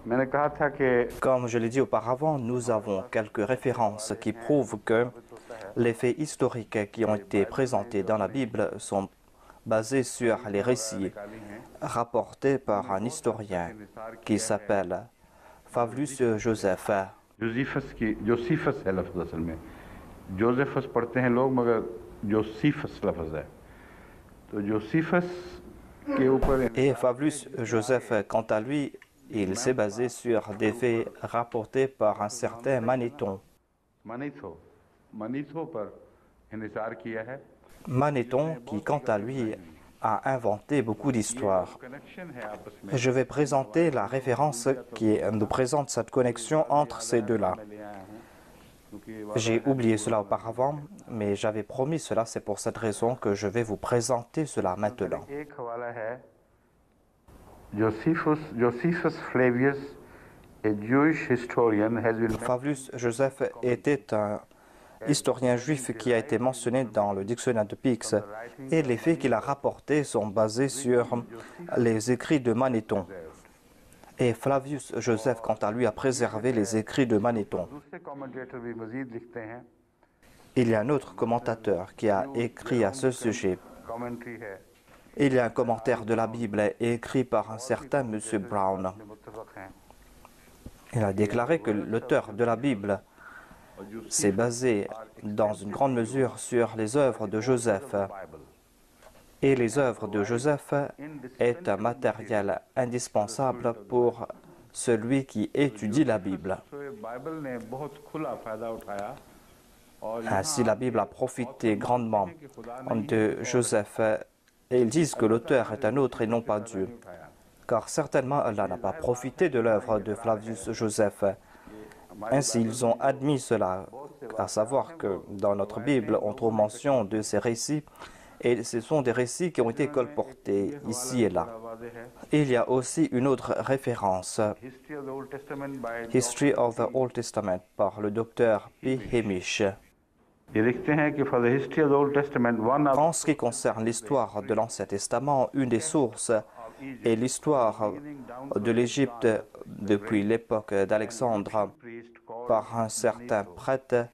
मैंने कहा था कि Comme je l'ai dit auparavant, nous avons quelques références qui prouvent que les faits historiques qui ont été présentés dans la Bible sont basés sur les récits rapportés par un historien qui s'appelle Flavius Joseph. Josephus है लफ्ज़ असल में जोसेफस पढ़ते हैं लोग मगर जोसीफस लफ्ज़ है तो जोसीफस के ऊपर Et Flavius Joseph, quant à lui, il s'est basé sur des faits rapportés par un certain Manéthon. मनीथो मनीथो पर इंतजार किया है Manéthon, qui quant à lui a inventé beaucoup d'histoires. Connection है आपस में Je vais présenter la référence qui nous présente cette connexion entre ces deux-là. मैं ले आया हूँ क्योंकि J'ai oublié cela auparavant, mais j'avais promis cela, c'est pour cette raison que je vais vous présenter cela maintenant. एक हवाला है Josephus Flavius a Jewish historian has been Flavius Joseph était un historien juif qui a été mentionné dans le dictionnaire de Pix, et les faits qu'il a rapportés sont basés sur les écrits de Manéthon. Et Flavius Joseph, quant à lui, a préservé les écrits de Manéthon. दूसरे कमेंटेटर भी मजीद लिखते हैं Il y a un autre commentateur qui a écrit à ce sujet. Commentary है Il y a un commentaire de la Bible écrit par un certain M. Brown. मुत्तफक हैं Il a déclaré que l'auteur de la Bible s'est basé dans une grande mesure sur les œuvres de Joseph. Et les œuvres de Joseph est un matériel indispensable pour celui qui étudie la Bible. Bible ने बहुत खुला फायदा उठाया और Ainsi, la Bible a profité grandement de Joseph et ils disent que l'auteur est un autre et non pas Dieu. Car certainement Allah n'a pas profité de l'œuvre de Flavius Joseph. Ainsi, ils ont admis cela, à savoir que dans notre Bible, on trouve mention de ces récits, et ce sont des récits qui ont été colportés ici et là. Il y a aussi une autre référence, history of the Old Testament by History of the Old Testament, par le docteur P. Hamish. ये लिखते हैं कि for the history of the Old testament one of En ce qui concerne l'histoire de l'Ancien Testament, une des sources est l'histoire de l'Égypte depuis l'époque d'Alexandre par un certain prêtre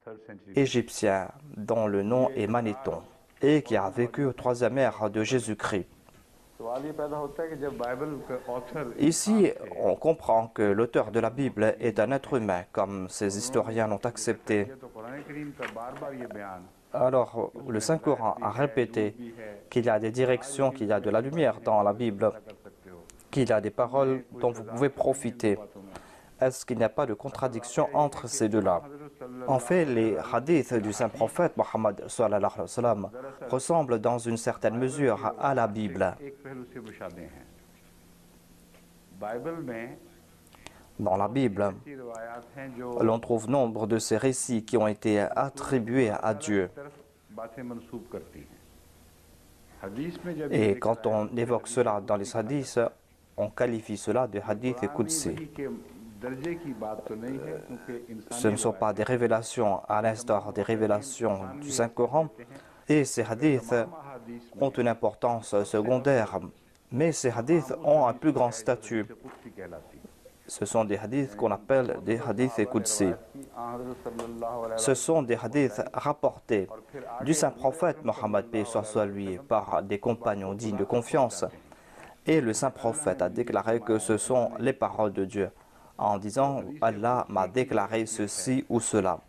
égyptien dont le nom est Manéthon et qui a vécu au troisième ère de Jésus-Christ. सवाल ये पैदा होता है कि जब बाइबल का author Ici, on comprend que l'auteur de la Bible est un être humain, comme ces historiens l'ont accepté. तो कुरान करीम का बार-बार ये बयान Alors, le Saint-Coran a répété qu'il y a des directions, qu'il y a de la lumière dans la Bible, कर सकते हो qu'il y a des paroles dont vous pouvez profiter. Est-ce qu'il n'y a pas de contradiction entre ces deux-là? En fait, les hadiths du saint prophète Mohammed sallallahu alayhi wa sallam ressemblent dans une certaine mesure à la Bible. एक पहलू से मुशाबे हैं बाइबल में Dans la Bible, ऐसी रिवायात हैं जो l'on trouve nombre de ces récits qui ont été attribués à Dieu. तरफ बातें मंसूब करती हैं हदीस में जब Et quand on évoque cela dans les hadiths, on qualifie cela de hadith et qudsi. वही के दर्जे की बात तो नहीं है क्योंकि Ce ne sont pas des révélations à l'instar des révélations du Saint-Coran, et ces hadiths ont une importance secondaire. Mais ces hadiths ont un plus grand statut. कुर्सी कहलाती है Ce sont des hadiths qu'on appelle des hadiths et qudsi. Ce sont des hadiths rapportés du saint prophète Mohammed paix soit sur lui par des compagnons dignes de confiance. Et le saint prophète a déclaré que ce sont les paroles de Dieu, en disant « Allah m'a déclaré ceci ou cela ».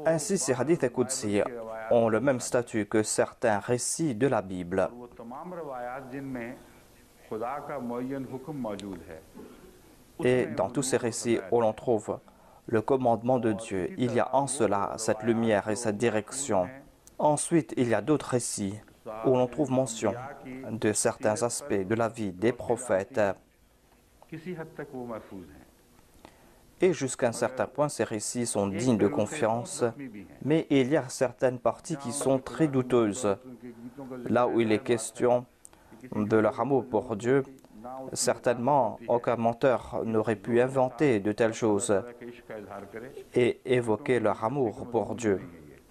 Ainsi, ces hadiths et qudsi ont le même statut que certains récits de la Bible. वो तमाम रवायात जिनमें खुदा का मुअय्यन हुक्म मौजूद है Et dans tous ces récits où l'on trouve le commandement de Dieu, il y a en cela cette lumière et cette direction. Ensuite, il y a d'autres récits où l'on trouve mention de certains aspects de la vie des prophètes. किसी हद तक वो महफूज हैं Et jusqu'à un certain point, ces récits sont dignes de confiance, mais il y a certaines parties qui sont très douteuses. Là où il est question de leur amour pour Dieu, certainement aucun menteur n'aurait pu inventer de telles choses के इश्क का इजहार करे et évoquer leur amour pour Dieu.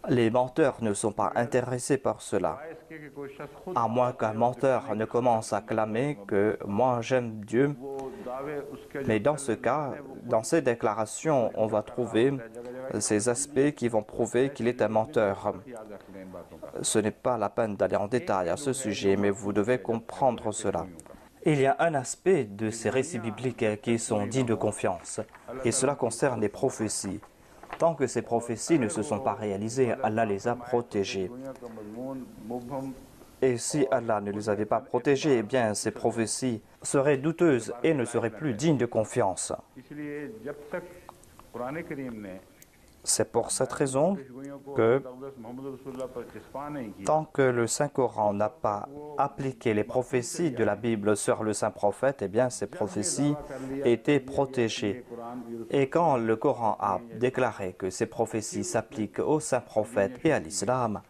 Les menteurs ne sont pas intéressés par cela, इसके कि कोई शख्स खुद à moins qu'un menteur ne commence à clamer que moi j'aime Dieu Mais dans ce cas, dans ces déclarations, on va trouver ces aspects qui vont prouver qu'il est un menteur. Ce n'est pas la peine d'aller en détail à ce sujet, mais vous devez comprendre cela. Il y a un aspect de ces récits bibliques qui sont dignes de confiance, et cela concerne les prophéties. Tant que ces prophéties ne se sont pas réalisées, Allah les a protégées. Et si Allah ne les avait pas protégées, eh bien ces prophéties seraient douteuses et ne seraient plus dignes de confiance. C'est pour cette raison que tant que le Saint-Coran n'a pas appliqué les prophéties de la Bible sur le Saint-Prophète, eh bien ces prophéties étaient protégées. Et quand le Coran a déclaré que ces prophéties s'appliquent au Saint-Prophète et à l'islam,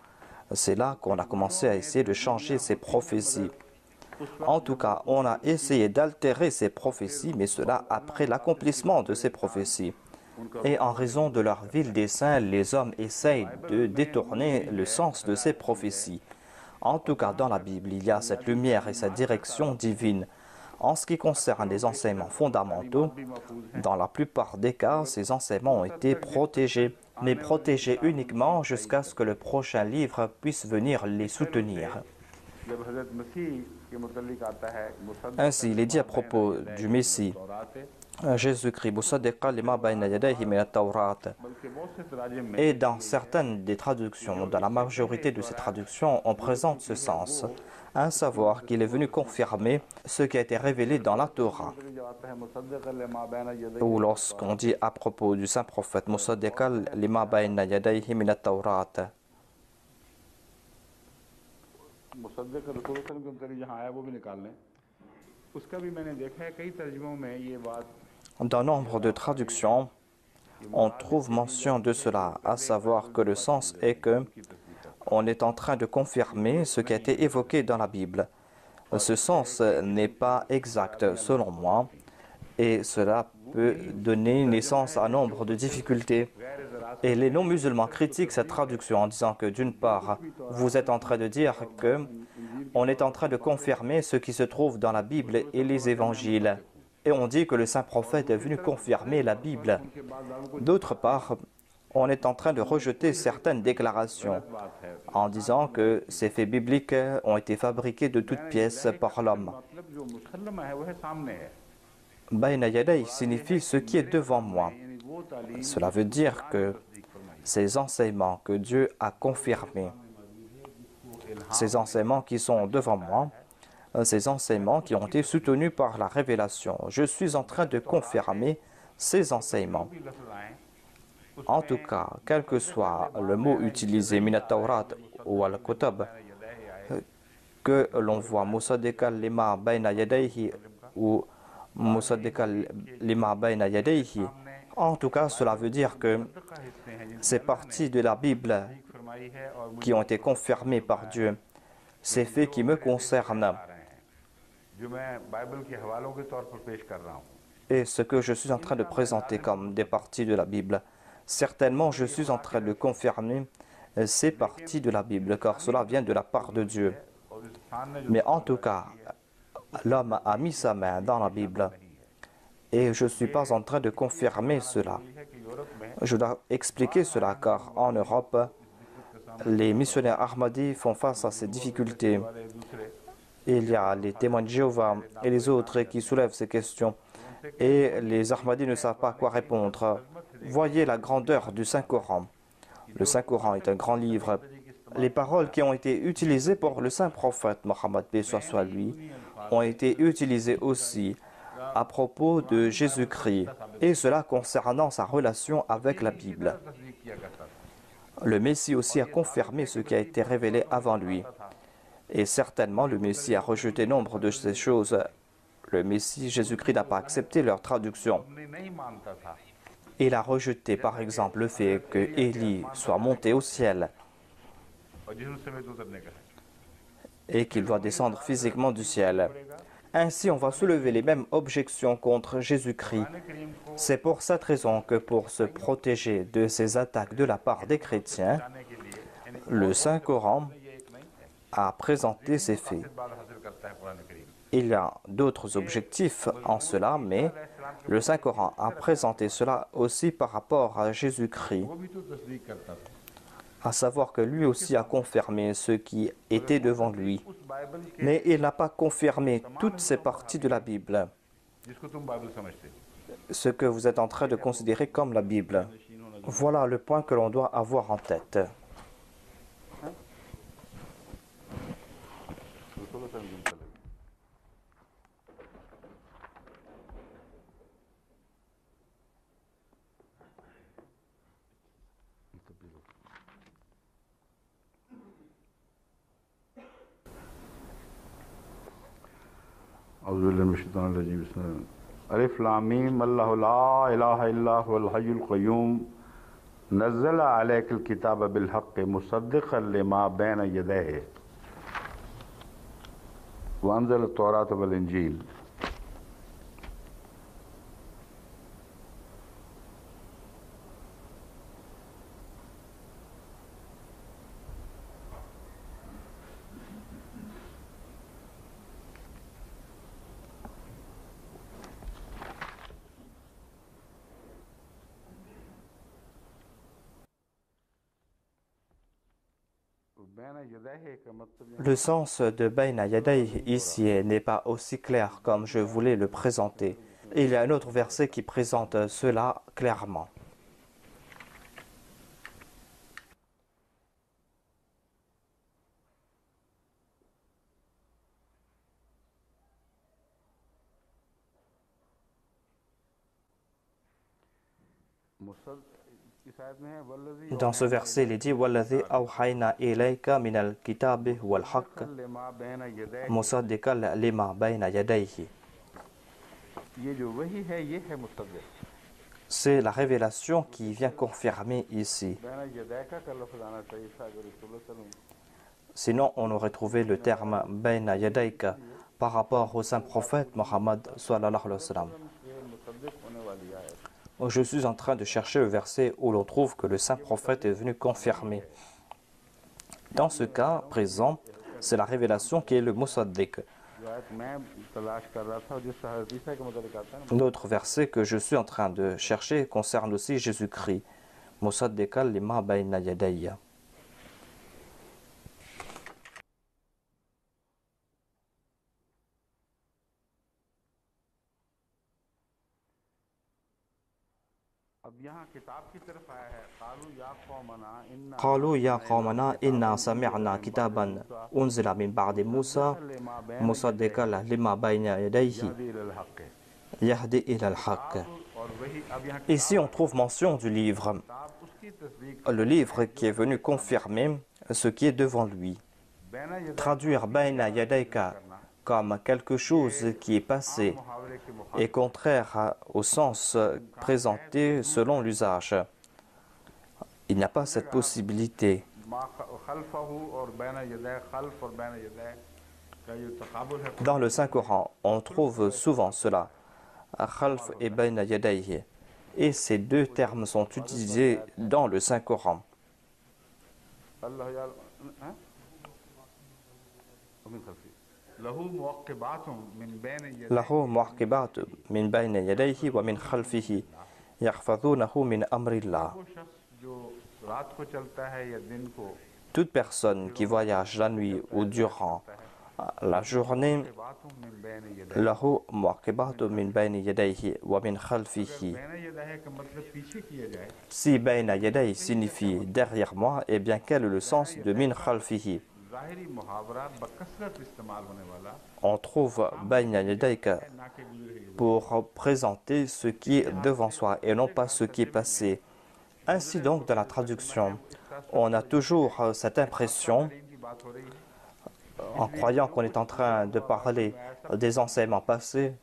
c'est là qu'on a commencé à essayer de changer ces prophéties. En tout cas, on a essayé d'altérer ces prophéties, mais cela après l'accomplissement de ces prophéties. Et en raison de leur vil dessein, les hommes essayent de détourner le sens de ces prophéties. En tout cas, dans la Bible, il y a cette lumière et cette direction divine. En ce qui concerne les enseignements fondamentaux, dans la plupart des cas, ces enseignements ont été protégés, mais protégés uniquement jusqu'à ce que le prochain livre puisse venir les soutenir. Ainsi, il est dit à propos du Messie, Jésus-Christ, et dans certaines des traductions, dans la majorité de ces traductions, on présente ce sens, à savoir qu'il est venu confirmer ce qui a été révélé dans la Torah. Ou lorsqu'on dit à propos du saint prophète, Musaddiqan lima bayna yadayhi min at-Tawrat. Dans nombre de traductions, on trouve mention de cela, à savoir que le sens est que on est en train de confirmer ce qui a été évoqué dans la Bible. Ce sens n'est pas exact selon moi et cela peut donner naissance à nombre de difficultés. Et les non-musulmans critiquent cette traduction en disant que d'une part, vous êtes en train de dire que on est en train de confirmer ce qui se trouve dans la Bible et les évangiles. Et on dit que le saint prophète est venu confirmer la Bible. D'autre part, on est en train de rejeter certaines déclarations en disant que ces faits bibliques ont été fabriqués de toutes pièces par l'homme. Bayna yaday signifie ce qui est devant moi. Cela veut dire que ces enseignements que Dieu a confirmés, ces enseignements qui sont devant moi, ces enseignements qui ont été soutenus par la révélation. Je suis en train de confirmer ces enseignements. En tout cas, quel que soit le mot utilisé, min at-Tawrat ou al-Kutab, que l'on voit Musaddiqan lima bayna yadayhi ou Musaddiqan lima bayna yadayhi, en tout cas, cela veut dire que ces parties de la Bible qui ont été confirmées par Dieu, ces faits qui me concernent, et ce que je suis en train de présenter comme des parties de la Bible, certainement je suis en train de confirmer ces parties de la Bible, car cela vient de la part de Dieu. Mais en tout cas, l'homme a mis sa main dans la Bible, et je ne suis pas en train de confirmer cela. Je dois expliquer cela, car en Europe, les missionnaires Ahmadis font face à ces difficultés. Il y a les témoins de Jéhovah et les autres qui soulèvent ces questions. Et les Ahmadis ne savent pas quoi répondre. Voyez la grandeur du Saint-Coran. Le Saint-Coran est un grand livre. Les paroles qui ont été utilisées pour le Saint-Prophète Mohammed paix soit lui ont été utilisées aussi à propos de Jésus-Christ, et cela concernant sa relation avec la Bible. Le Messie aussi a confirmé ce qui a été révélé avant lui. Et certainement, le Messie a rejeté nombre de ces choses. Le Messie, Jésus-Christ, n'a pas accepté leur traduction. Il a rejeté, par exemple, le fait que Élie soit monté au ciel et qu'il doit descendre physiquement du ciel. Ainsi, on va soulever les mêmes objections contre Jésus-Christ. C'est pour cette raison que pour se protéger de ces attaques de la part des chrétiens, le Saint-Coran a présenté ces faits. Il y a d'autres objectifs en cela, mais le Saint-Coran a présenté cela aussi par rapport à Jésus-Christ, वो भी तो तस्दीक करता था à savoir que lui aussi a confirmé ce qui était devant lui. उस बाइबल के Mais il n'a pas confirmé toutes ces parties de la Bible, जिसको तुम बाइबल समझते हो ce que vous êtes en train de considérer comme la Bible. Voilà le point que l'on doit avoir en tête. अलिफ लाम मीम अल्लाहु ला इलाहा इल्ला हुवल हय्युल क़य्यूम नज़्ज़ल अलैकल किताब बिल हक़्क़ मुसद्दिक़न लिमा बैन यदैहि व अंज़ल तौरात वल इंजील Le sens de Bayna Yaday ici n'est pas aussi clair comme je voulais le présenter. Il y a un autre verset qui présente cela clairement. Dans ce verset, il est dit Walladhi awhayna ilayka minal kitabi wal haqq musaddiqan lima bayna yadayhi. C'est la révélation qui vient confirmer ici. Sinon, on aurait trouvé le terme bayna yadayka par rapport au saint prophète Mohammed sallallahu alayhi wa sallam. Je suis en train de chercher le verset où l'on trouve que le saint prophète est venu confirmer. Dans ce cas présent, c'est la révélation qui est le Musaddiq. L'autre verset que je suis en train de chercher concerne aussi Jésus-Christ. Musaddiqan lima bayna yadayya. قالوا يا قومنا إنا سمعنا كتابا أنزل من بعد موسى مصدقا لما بين يديه يهدي إلى الحق. Ici on trouve mention du livre, le livre qui est venu confirmer ce qui est devant lui. Traduire Bayna Yadayka comme quelque chose qui est passé est contraire au sens présenté selon l'usage. Il n'y a pas cette possibilité. Dans le Saint-Coran, on trouve souvent cela, Khalf et Bayna Yadayhi, et ces deux termes sont utilisés dans le Saint-Coran. له معقبات من بين يديه ومن خلفه يحفظونه من أمر الله. Toute personne qui voyage la nuit ou durant la journée, له معقبات من بين يديه ومن خلفه. Si bayna yaday signifie derrière moi, eh bien quel est le sens de min khalfihi? On trouve bayna yadayka pour présenter ce qui est devant soi et non pas ce qui est passé. Ainsi donc, dans la traduction, on a toujours cette impression, en croyant qu'on est en train de parler des enseignements passés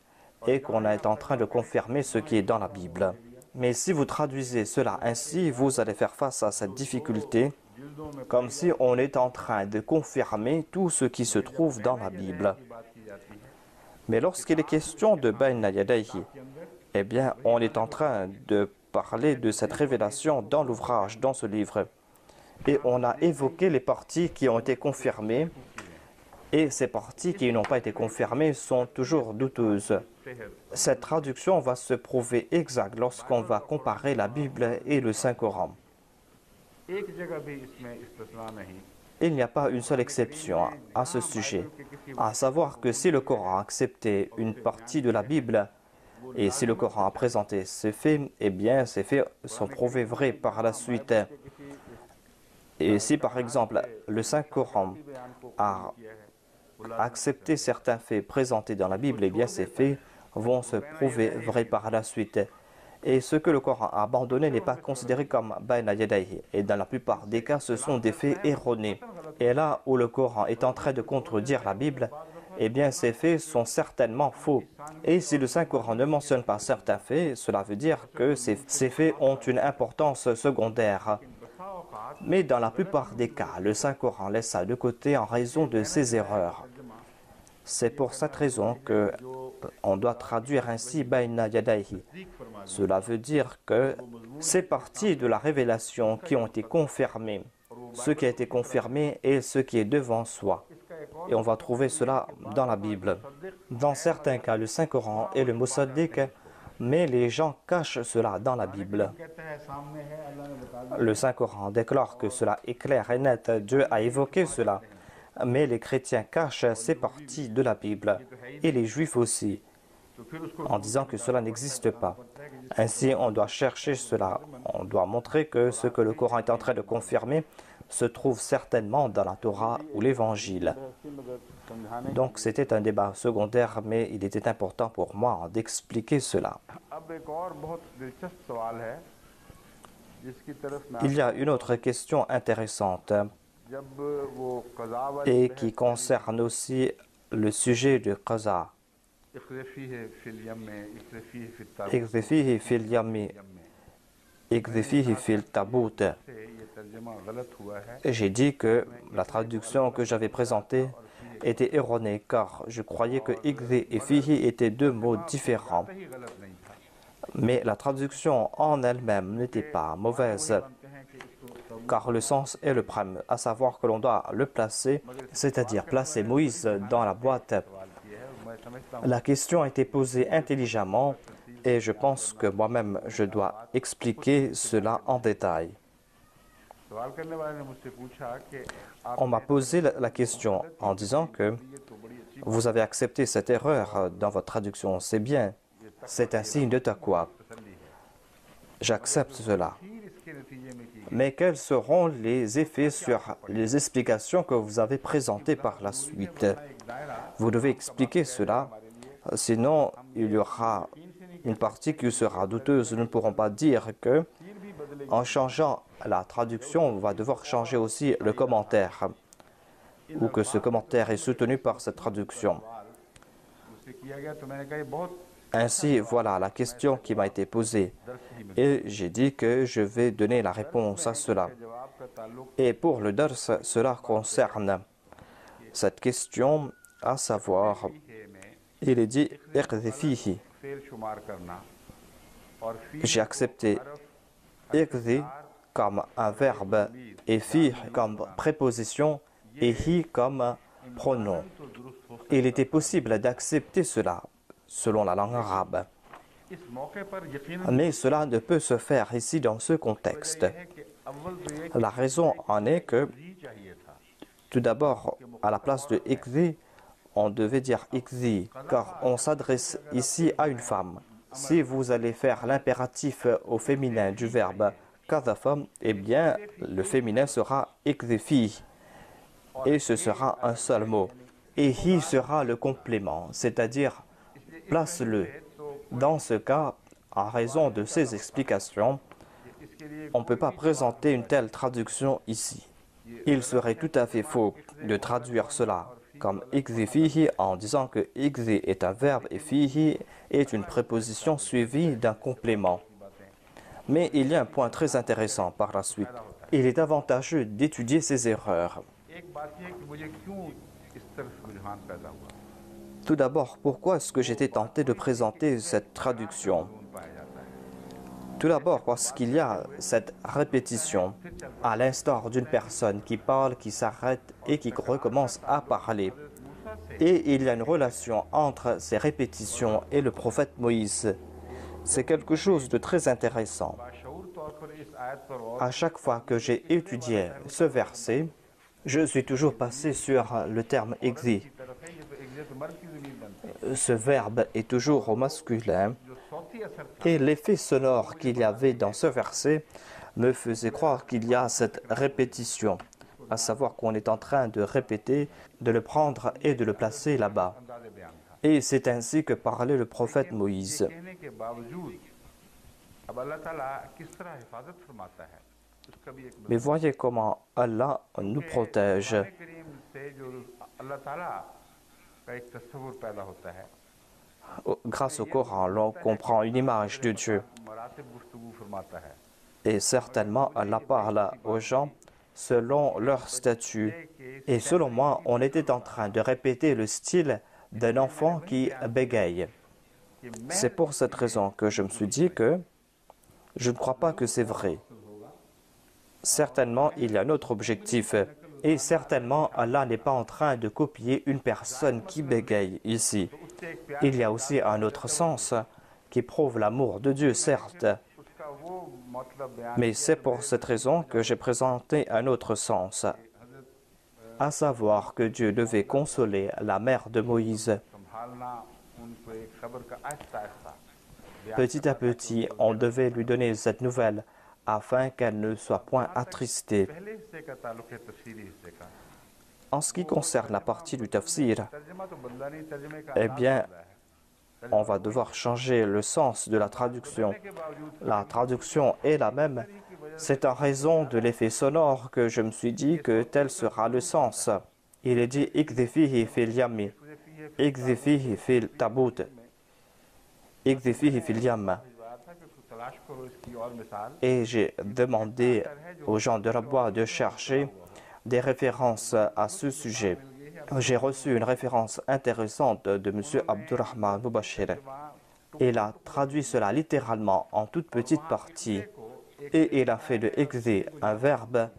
et qu'on est en train de confirmer ce qui est dans la Bible. Mais si vous traduisez cela ainsi, vous allez faire face à cette difficulté, comme si on est en train de confirmer tout ce qui se trouve dans la Bible. Mais lorsqu'il est question de Bayna Yadayhi, eh bien, on est en train de parler de cette révélation dans l'ouvrage, dans ce livre. Et on a évoqué les parties qui ont été confirmées Et ces parties qui n'ont pas été confirmées sont toujours douteuses. Cette traduction va se prouver exacte lorsqu'on va comparer la Bible et le Saint-Coran. Il n'y a pas une seule exception à ce sujet, à savoir que si le Coran a accepté une partie de la Bible et si le Coran a présenté ces faits, eh bien ces faits sont prouvés vrais par la suite. Et si par exemple le Saint-Coran a accepté certains faits présentés dans la Bible, eh bien ces faits vont se prouver vrais par la suite. Et ce que le Coran a abandonné n'est pas considéré comme Bayna Yadayhi. Et dans la plupart des cas, ce sont des faits erronés. Et là où le Coran est en train de contredire la Bible, eh bien ces faits sont certainement faux. Et si le Saint-Coran ne mentionne pas certains faits, cela veut dire que ces faits ont une importance secondaire. Mais dans la plupart des cas, le Saint-Coran laisse ça de côté en raison de ses erreurs. C'est pour cette raison qu'on doit traduire ainsi Bayna Yadayhi. Cela veut dire que c'est partie de la révélation qui ont été confirmées, ce qui a été confirmé et ce qui est devant soi. Et on va trouver cela dans la Bible. Dans certains cas, le Saint-Coran est le Musaddiq, mais les gens cachent cela dans la Bible. Le Saint-Coran déclare que cela est clair et net. Dieu a évoqué cela. Mais les chrétiens cachent ces parties de la Bible, et les juifs aussi, en disant que cela n'existe pas. Ainsi, on doit chercher cela. On doit montrer que ce que le Coran est en train de confirmer se trouve certainement dans la Torah ou l'Évangile. Donc c'était un débat secondaire, mais il était important pour moi d'expliquer cela. Il y a une autre question intéressante et qui concerne aussi le sujet du qaza. Iqdhifihi fil yammi, iqdhifihi fil tabout. J'ai dit que la traduction que j'avais présentée était erronée car je croyais que iqdhi et fihi étaient deux mots différents. Mais la traduction en elle-même n'était pas mauvaise, car le sens est le même, à savoir que l'on doit le placer, c'est-à-dire placer Moïse dans la boîte. La question a été posée intelligemment et je pense que moi-même je dois expliquer cela en détail. On m'a posé la question en disant que vous avez accepté cette erreur dans votre traduction, c'est bien, c'est un signe de taqwa. J'accepte cela. Mais quels seront les effets sur les explications que vous avez présentées par la suite? Vous devez expliquer cela, sinon il y aura une partie qui sera douteuse. Nous ne pourrons pas dire que, en changeant la traduction, on va devoir changer aussi le commentaire, ou que ce commentaire est soutenu par cette traduction. Ainsi, voilà la question qui m'a été posée. Et j'ai dit que je vais donner la réponse à cela. Et pour le dars, cela concerne cette question, à savoir, il est dit « iqdhi ». J'ai accepté « iqdhi » comme un verbe et « fi » comme préposition et « hi » comme pronom. Il était possible d'accepter cela selon la langue arabe. Mais cela ne peut se faire ici dans ce contexte. La raison en est que, tout d'abord, à la place de iqdhi, on devait dire iqdhi, car on s'adresse ici à une femme. Si vous allez faire l'impératif au féminin du verbe kadhafa, eh bien, le féminin sera iqdhifi, et ce sera un seul mot. Et hi sera le complément, c'est-à-dire place-le. Dans ce cas, en raison de ces explications, on ne peut pas présenter une telle traduction ici. Il serait tout à fait faux de traduire cela comme iqdhi fihi en disant que iqdhi est un verbe et fihi est une préposition suivie d'un complément. Mais il y a un point très intéressant par la suite. Il est avantageux d'étudier ces erreurs. Tout d'abord, pourquoi est-ce que j'étais tenté de présenter cette traduction? Tout d'abord parce qu'il y a cette répétition, à l'instar d'une personne qui parle, qui s'arrête et qui recommence à parler. Et il y a une relation entre ces répétitions et le prophète Moïse. C'est quelque chose de très intéressant. À chaque fois que j'ai étudié ce verset, je suis toujours passé sur le terme exi. Ce verbe est toujours au masculin et l'effet sonore qu'il y avait dans ce verset me faisait croire qu'il y a cette répétition, à savoir qu'on est en train de répéter, de le prendre et de le placer là-bas. Et c'est ainsi que parlait le prophète Moïse. Mais voyez comment Allah nous protège. Grâce au Coran, l'on comprend une image de Dieu. Et certainement, Allah parle aux gens selon leur statut. Et selon moi, on était en train de répéter le style d'un enfant qui bégaye. C'est pour cette raison que je me suis dit que je ne crois pas que c'est vrai. Certainement, il y a un autre objectif. Et certainement, Allah n'est pas en train de copier une personne qui bégaye ici. Il y a aussi un autre sens qui prouve l'amour de Dieu, certes. Mais c'est pour cette raison que j'ai présenté un autre sens, à savoir que Dieu devait consoler la mère de Moïse. Petit à petit, on devait lui donner cette nouvelle afin qu'elle ne soit point attristée. En ce qui concerne la partie du tafsir, eh bien, on va devoir changer le sens de la traduction. La traduction est la même. C'est en raison de l'effet sonore que je me suis dit que tel sera le sens. Il est dit « Ikdhifihi fil yammi »« Ikdhifihi fil tabout »« Ikdhifihi fil yam » Et j'ai demandé aux gens de Rabwa de chercher des références à ce sujet. J'ai reçu une référence intéressante de M. Abdurrahman Mubashir. Il a traduit cela littéralement en toute petite partie. Et il a fait de exé un verbe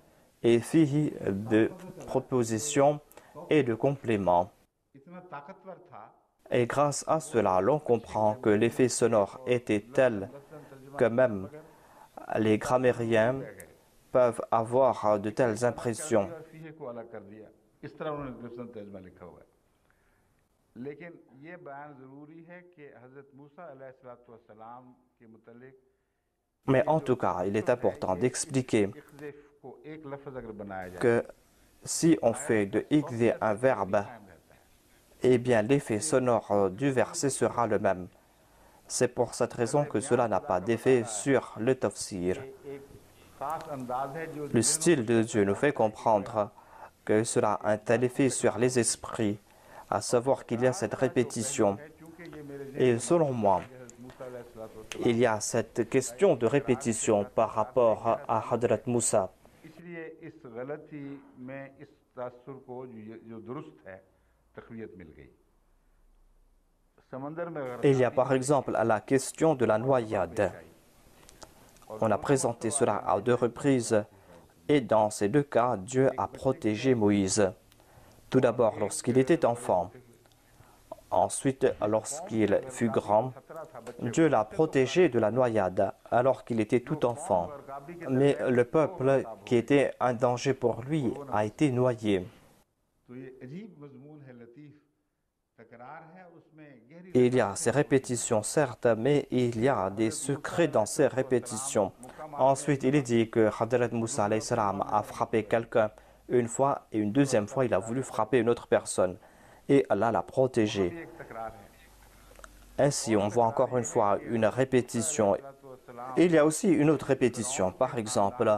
et fihi de proposition et de complément. Et grâce à cela, l'on comprend que l'effet sonore était tel que même les grammairiens peuvent avoir de telles impressions. Mais en tout cas, il est important d'expliquer que si on fait de Ikdhi un verbe, eh bien l'effet sonore du verset sera le même. C'est pour cette raison que cela n'a pas d'effet sur le tafsir. Le style de Dieu nous fait comprendre que cela a un tel effet sur les esprits, à savoir qu'il y a cette répétition. Et selon moi, il y a cette question de répétition par rapport à Hadrat Moussa. Il y a par exemple la question de la noyade. On a présenté cela à 2 reprises et dans ces 2 cas, Dieu a protégé Moïse. Tout d'abord lorsqu'il était enfant. Ensuite, lorsqu'il fut grand, Dieu l'a protégé de la noyade alors qu'il était tout enfant. Mais le peuple qui était un danger pour lui a été noyé. Il y a ces répétitions, certes, mais il y a des secrets dans ces répétitions. Ensuite, il est dit que Hadrat Moussa alayhi salam a frappé quelqu'un une fois et une deuxième fois, il a voulu frapper une autre personne. Et Allah l'a protégé. Ainsi, on voit encore une fois une répétition. Il y a aussi une autre répétition. Par exemple,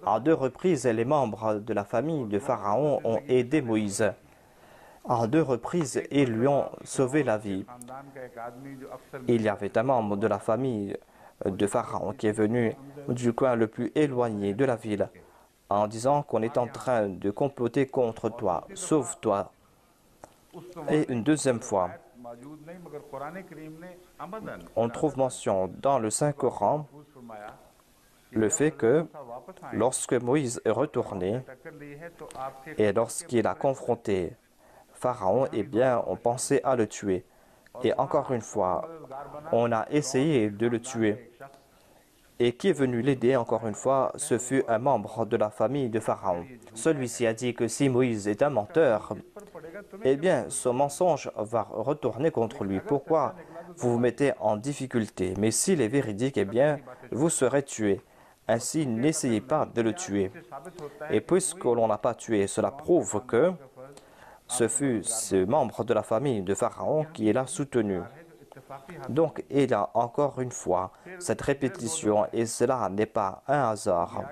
à 2 reprises, les membres de la famille de Pharaon ont aidé Moïse. À 2 reprises, ils lui ont sauvé la vie. Il y avait un membre de la famille de Pharaon qui est venu du coin le plus éloigné de la ville en disant qu'on est en train de comploter contre toi, sauve-toi. Et une deuxième fois, on trouve mention dans le Saint-Coran le fait que lorsque Moïse est retourné et lorsqu'il a confronté Pharaon, eh bien, on pensait à le tuer. Et encore une fois, on a essayé de le tuer. Et qui est venu l'aider, encore une fois, ce fut un membre de la famille de Pharaon. Celui-ci a dit que si Moïse est un menteur, eh bien, ce mensonge va retourner contre lui. Pourquoi vous vous mettez en difficulté? Mais s'il est véridique, eh bien, vous serez tué. Ainsi, n'essayez pas de le tuer. Et puisque l'on n'a pas tué, cela prouve que ce fut ce membre de la famille de Pharaon qui l'a soutenu. Donc, il y a encore une fois cette répétition et cela n'est pas un hasard.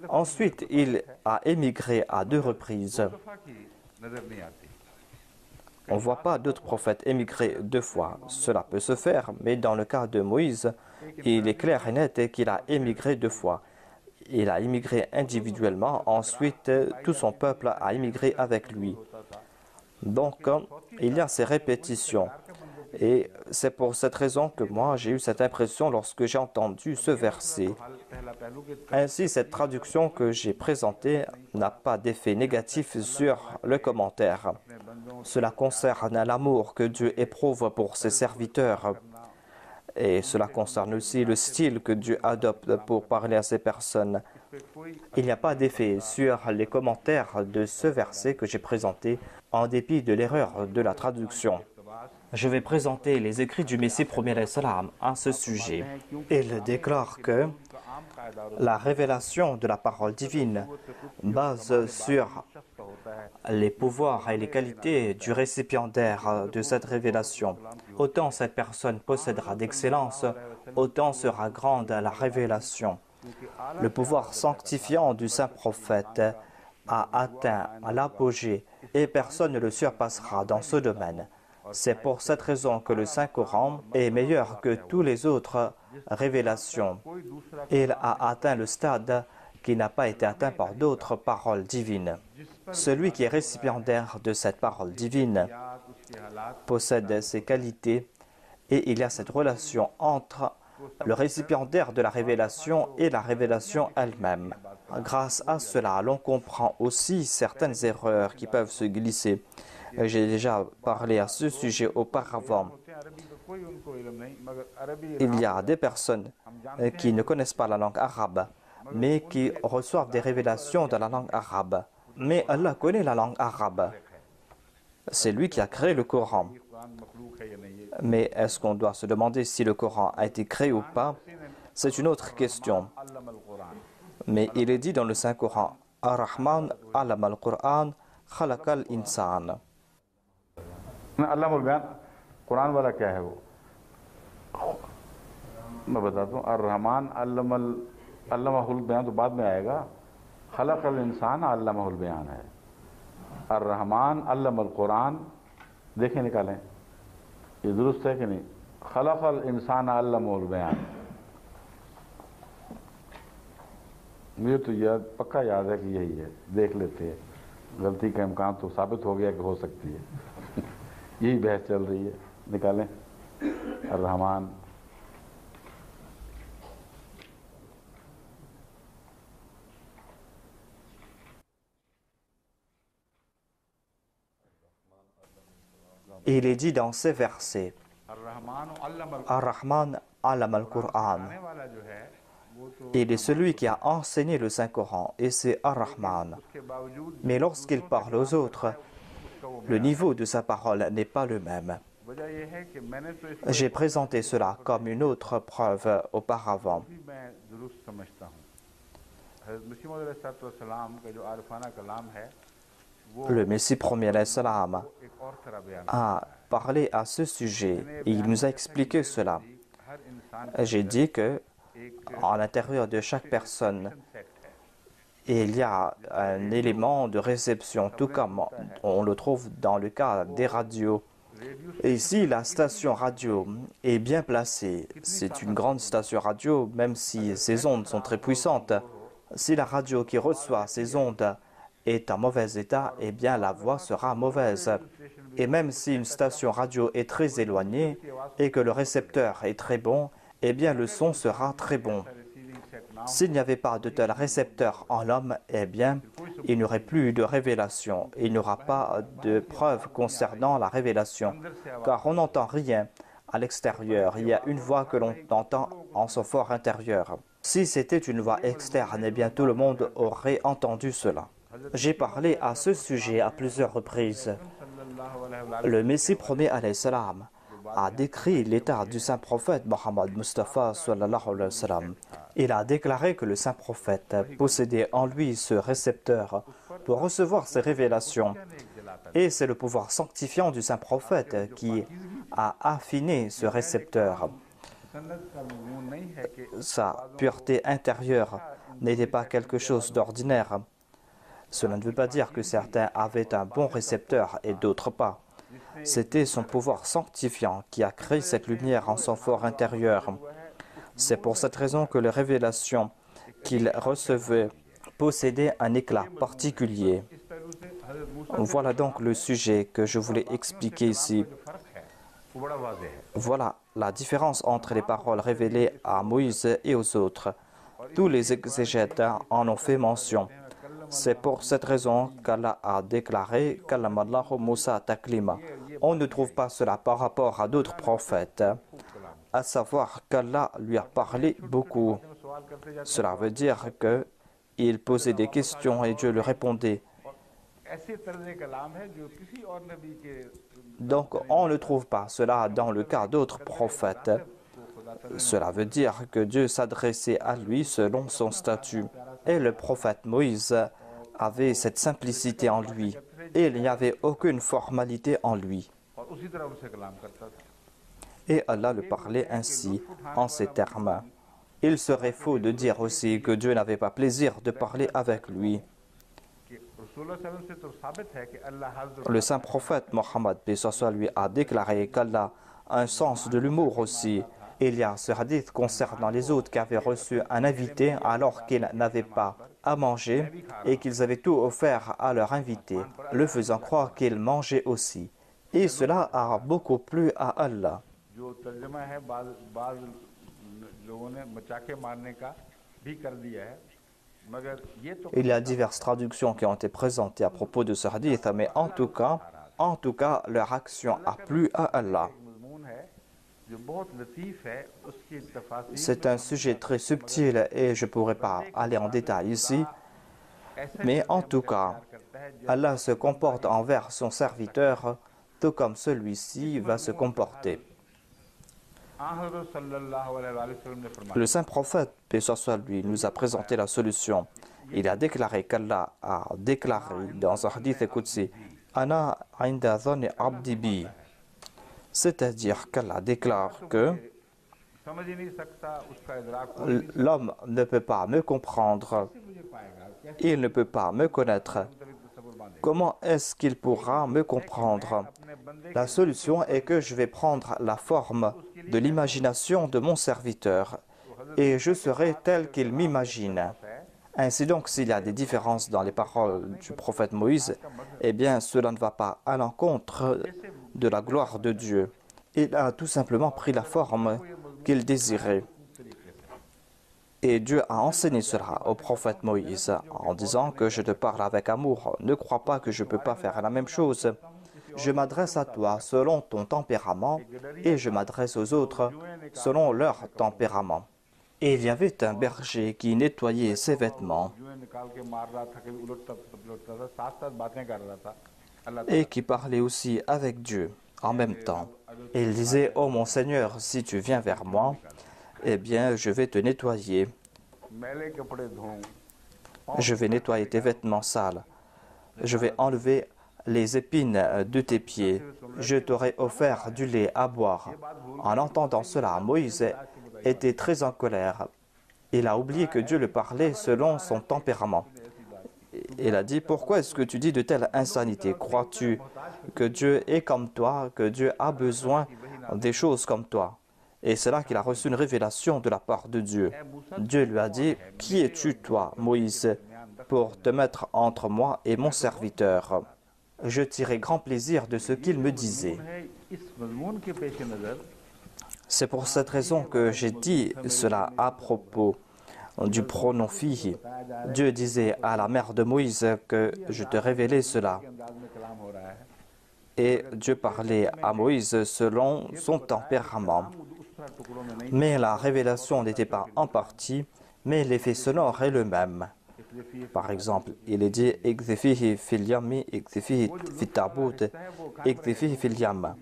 Ensuite, il a émigré à 2 reprises. On ne voit pas d'autres prophètes émigrer 2 fois. Cela peut se faire, mais dans le cas de Moïse, il est clair et net qu'il a émigré 2 fois. Il a émigré individuellement, ensuite tout son peuple a émigré avec lui. Donc, il y a ces répétitions. Et c'est pour cette raison que moi, j'ai eu cette impression lorsque j'ai entendu ce verset. Ainsi, cette traduction que j'ai présentée n'a pas d'effet négatif sur le commentaire. Cela concerne l'amour que Dieu éprouve pour ses serviteurs. Et cela concerne aussi le style que Dieu adopte pour parler à ces personnes. Il n'y a pas d'effet sur les commentaires de ce verset que j'ai présenté en dépit de l'erreur de la traduction. Je vais présenter les écrits du Messie premier salam à ce sujet. Il déclare que la révélation de la parole divine base sur les pouvoirs et les qualités du récipiendaire de cette révélation. Autant cette personne possédera d'excellence, autant sera grande la révélation. Le pouvoir sanctifiant du saint prophète a atteint l'apogée et personne ne le surpassera dans ce domaine. C'est pour cette raison que le Saint-Coran est meilleur que toutes les autres révélations. Il a atteint le stade qui n'a pas été atteint par d'autres paroles divines. Celui qui est récipiendaire de cette parole divine possède ses qualités et il y a cette relation entre le récipiendaire de la révélation et la révélation elle-même. Grâce à cela, l'on comprend aussi certaines erreurs qui peuvent se glisser. J'ai déjà parlé à ce sujet auparavant. Il y a des personnes qui ne connaissent pas la langue arabe, mais qui reçoivent des révélations dans la langue arabe. Mais Allah connaît la langue arabe. C'est lui qui a créé le Coran. Mais est-ce qu'on doit se demander si le Coran a été créé ou pas? C'est une autre question. Mais il est dit dans le Saint-Coran, « Ar-Rahman allama al-Qur'an khalaqal insan » कुरान वाला क्या है वो मैं बताता हूँ अर्रहमान अल्लमाहुल बयान तो बाद में आएगा खलकल इंसान अल्लमाहुल बयान है अर्रहमान अल्लमल कुरान देखें निकालें ये दुरुस्त है कि नहीं खलकल इंसान अल्लमाहुल बयान मुझे तो याद पक्का याद है कि यही है देख लेते हैं गलती का इम्कान तो साबित हो गया कि हो सकती है यही बहस चल रही है निकालें अर्रहमान Il est dit dans ces versets, Ar-Rahman allama al-Qur'an. Il est celui qui a enseigné le Saint-Coran et c'est Ar-Rahman. Mais lorsqu'il parle aux autres, le niveau de sa parole n'est pas le même. J'ai présenté cela comme une autre preuve auparavant. Le Messie premier salam a parlé à ce sujet et il nous a expliqué cela. J'ai dit que à l'intérieur de chaque personne, il y a un élément de réception, tout comme on le trouve dans le cas des radios. Et si la station radio est bien placée, c'est une grande station radio, même si ses ondes sont très puissantes. Si la radio qui reçoit ces ondes est en mauvais état, eh bien la voix sera mauvaise. Et même si une station radio est très éloignée et que le récepteur est très bon, eh bien le son sera très bon. S'il n'y avait pas de tel récepteur en l'homme, eh bien il n'y aurait plus de révélation. Il n'y aura pas de preuves concernant la révélation, car on n'entend rien à l'extérieur. Il y a une voix que l'on entend en son fort intérieur. Si c'était une voix externe, eh bien tout le monde aurait entendu cela. J'ai parlé à ce sujet à plusieurs reprises. Le Messie premier alayhi salam a décrit l'état du saint prophète Mohammed Mustafa sallallahu alayhi wa sallam. Il a déclaré que le saint prophète possédait en lui ce récepteur pour recevoir ces révélations. Et c'est le pouvoir sanctifiant du saint prophète qui a affiné ce récepteur. Sa pureté intérieure n'était pas quelque chose d'ordinaire. Cela ne veut pas dire que certains avaient un bon récepteur et d'autres pas. C'était son pouvoir sanctifiant qui a créé cette lumière en son fort intérieur. C'est pour cette raison que les révélations qu'il recevait possédaient un éclat particulier. Voilà donc le sujet que je voulais expliquer ici. Voilà la différence entre les paroles révélées à Moïse et aux autres. Tous les exégètes en ont fait mention. C'est pour cette raison qu'Allah a déclaré Kallamallahu Musa taklima. On ne trouve pas cela par rapport à d'autres prophètes, à savoir qu'Allah lui a parlé beaucoup. Cela veut dire qu'il posait des questions et Dieu lui répondait. Donc on ne trouve pas cela dans le cas d'autres prophètes. Cela veut dire que Dieu s'adressait à lui selon son statut. Et le prophète Moïse avait cette simplicité en lui. Et il n'y avait aucune formalité en lui. Et Allah le parlait ainsi, en ces termes. Il serait faux de dire aussi que Dieu n'avait pas plaisir de parler avec lui. Le saint prophète Mohammed lui a déclaré qu'Allah a un sens de l'humour aussi. Il y a ce hadith concernant les autres qui avaient reçu un invité alors qu'ils n'avaient pas à manger et qu'ils avaient tout offert à leur invité, le faisant croire qu'ils mangeaient aussi. Et cela a beaucoup plu à Allah. Il y a diverses traductions qui ont été présentées à propos de ce hadith, mais en tout cas, leur action a plu à Allah. C'est un sujet très subtil et je ne pourrais pas aller en détail ici, mais en tout cas, Allah se comporte envers son serviteur tout comme celui-ci va se comporter. Le saint prophète, paix soit lui, nous a présenté la solution. Il a déclaré qu'Allah a déclaré dans un hadith Qudsi, Ana inda dhanni abdi bi. C'est-à-dire qu'Allah déclare que l'homme ne peut pas me comprendre, il ne peut pas me connaître. Comment est-ce qu'il pourra me comprendre? La solution est que je vais prendre la forme de l'imagination de mon serviteur et je serai tel qu'il m'imagine. Ainsi donc, s'il y a des différences dans les paroles du prophète Moïse, eh bien, cela ne va pas à l'encontre de la gloire de Dieu. Il a tout simplement pris la forme qu'il désirait. Et Dieu a enseigné cela au prophète Moïse en disant que je te parle avec amour. Ne crois pas que je ne peux pas faire la même chose. Je m'adresse à toi selon ton tempérament et je m'adresse aux autres selon leur tempérament. Et il y avait un berger qui nettoyait ses vêtements et qui parlait aussi avec Dieu en même temps. Et il disait, « Oh mon Seigneur, si tu viens vers moi, eh bien je vais te nettoyer. Je vais nettoyer tes vêtements sales. Je vais enlever les épines de tes pieds. Je t'aurai offert du lait à boire. » En entendant cela, Moïse était très en colère. Il a oublié que Dieu le parlait selon son tempérament. Il a dit, « Pourquoi est-ce que tu dis de telles insanités? Crois-tu que Dieu est comme toi, que Dieu a besoin des choses comme toi ?» Et c'est là qu'il a reçu une révélation de la part de Dieu. Dieu lui a dit, « Qui es-tu, toi, Moïse, pour te mettre entre moi et mon serviteur ?» Je tirais grand plaisir de ce qu'il me disait. C'est pour cette raison que j'ai dit cela à propos du pronom fihi. Dieu disait à la mère de Moïse que je te révélais cela. Et Dieu parlait à Moïse selon son tempérament. Mais la révélation n'était pas en partie, mais l'effet sonore est le même. Par exemple, il est dit « Ikzifihi fil yammi, ikzifihi fit tabut, ikzifihi fil yam ».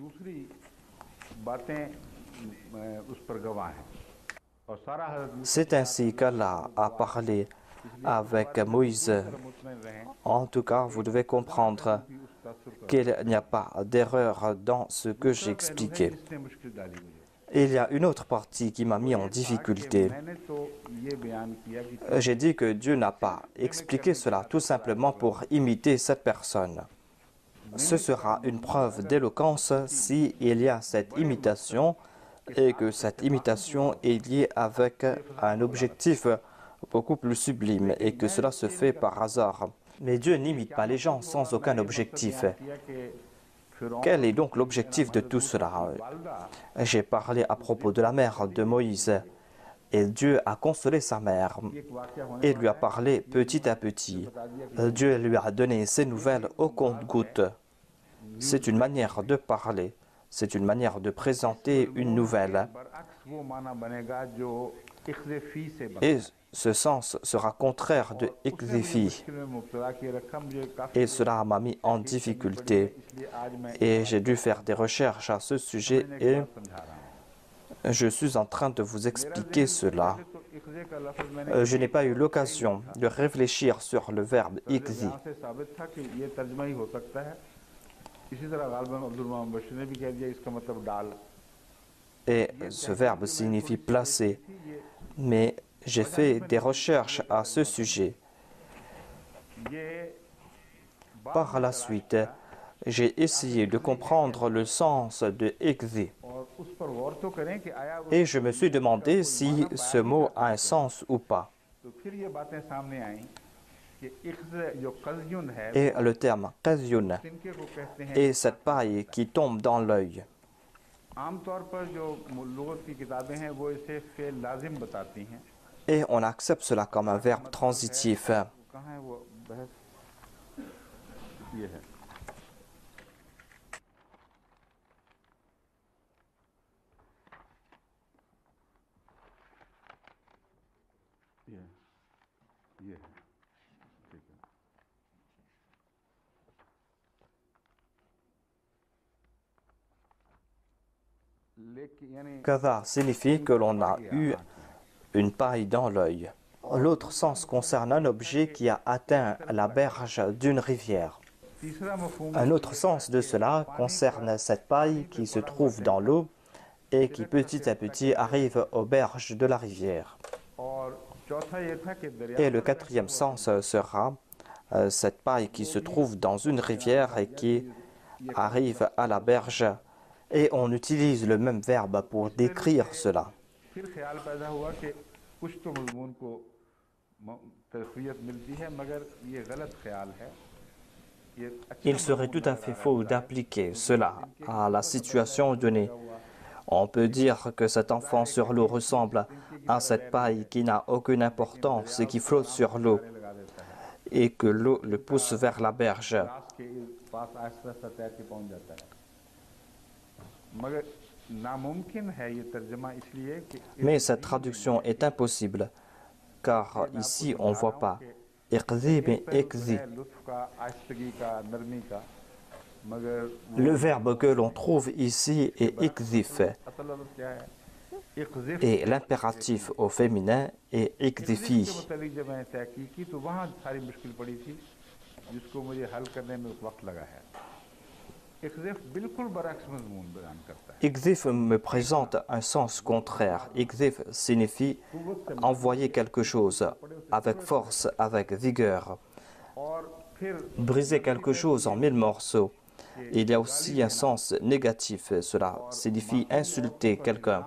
C'est ainsi qu'Allah a parlé avec Moïse. En tout cas, vous devez comprendre qu'il n'y a pas d'erreur dans ce que j'ai expliqué. Il y a une autre partie qui m'a mis en difficulté. J'ai dit que Dieu n'a pas expliqué cela tout simplement pour imiter cette personne. Ce sera une preuve d'éloquence s'il y a cette imitation et que cette imitation est liée avec un objectif beaucoup plus sublime et que cela se fait par hasard. Mais Dieu n'imite pas les gens sans aucun objectif. Quel est donc l'objectif de tout cela? J'ai parlé à propos de la mère de Moïse et Dieu a consolé sa mère et lui a parlé petit à petit. Dieu lui a donné ses nouvelles au compte-gouttes. C'est une manière de parler, c'est une manière de présenter une nouvelle. Et ce sens sera contraire de ikzifi. Et cela m'a mis en difficulté. Et j'ai dû faire des recherches à ce sujet et je suis en train de vous expliquer cela. Je n'ai pas eu l'occasion de réfléchir sur le verbe ikzi. Et ce verbe signifie placer. Mais j'ai fait des recherches à ce sujet. Par la suite, j'ai essayé de comprendre le sens de ikzi. Et je me suis demandé si ce mot a un sens ou pas. Et le terme qazyun est cette paille qui tombe dans l'œil. Et on accepte cela comme un verbe transitif. Kaza signifie que l'on a eu une paille dans l'œil. L'autre sens concerne un objet qui a atteint la berge d'une rivière. Un autre sens de cela concerne cette paille qui se trouve dans l'eau et qui petit à petit arrive aux berges de la rivière. Et le quatrième sens sera cette paille qui se trouve dans une rivière et qui arrive à la berge. Et on utilise le même verbe pour décrire cela. Il serait tout à fait faux d'appliquer cela à la situation donnée. On peut dire que cet enfant sur l'eau ressemble à cette paille qui n'a aucune importance et qui flotte sur l'eau et que l'eau le pousse vers la berge. Mais cette traduction est impossible, car ici on ne voit pas iqzi mais ikzi. Le verbe que l'on trouve ici est ikzif et l'impératif au féminin est ikzifi. Ikzif me présente un sens contraire. Ikzif signifie envoyer quelque chose avec force, avec vigueur, briser quelque chose en 1000 morceaux. Il y a aussi un sens négatif. Cela signifie insulter quelqu'un.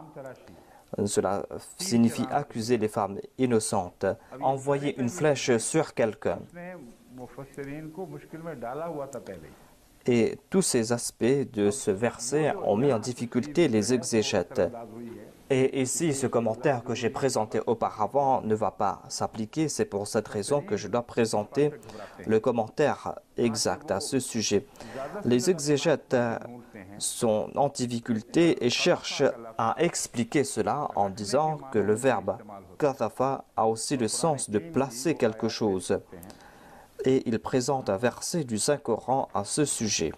Cela signifie accuser les femmes innocentes, envoyer une flèche sur quelqu'un. Et tous ces aspects de ce verset ont mis en difficulté les exégètes. Et ici, ce commentaire que j'ai présenté auparavant ne va pas s'appliquer. C'est pour cette raison que je dois présenter le commentaire exact à ce sujet. Les exégètes sont en difficulté et cherchent à expliquer cela en disant que le verbe kadhafa a aussi le sens de placer quelque chose. Et ils présentent un verset du Saint-Coran à ce sujet.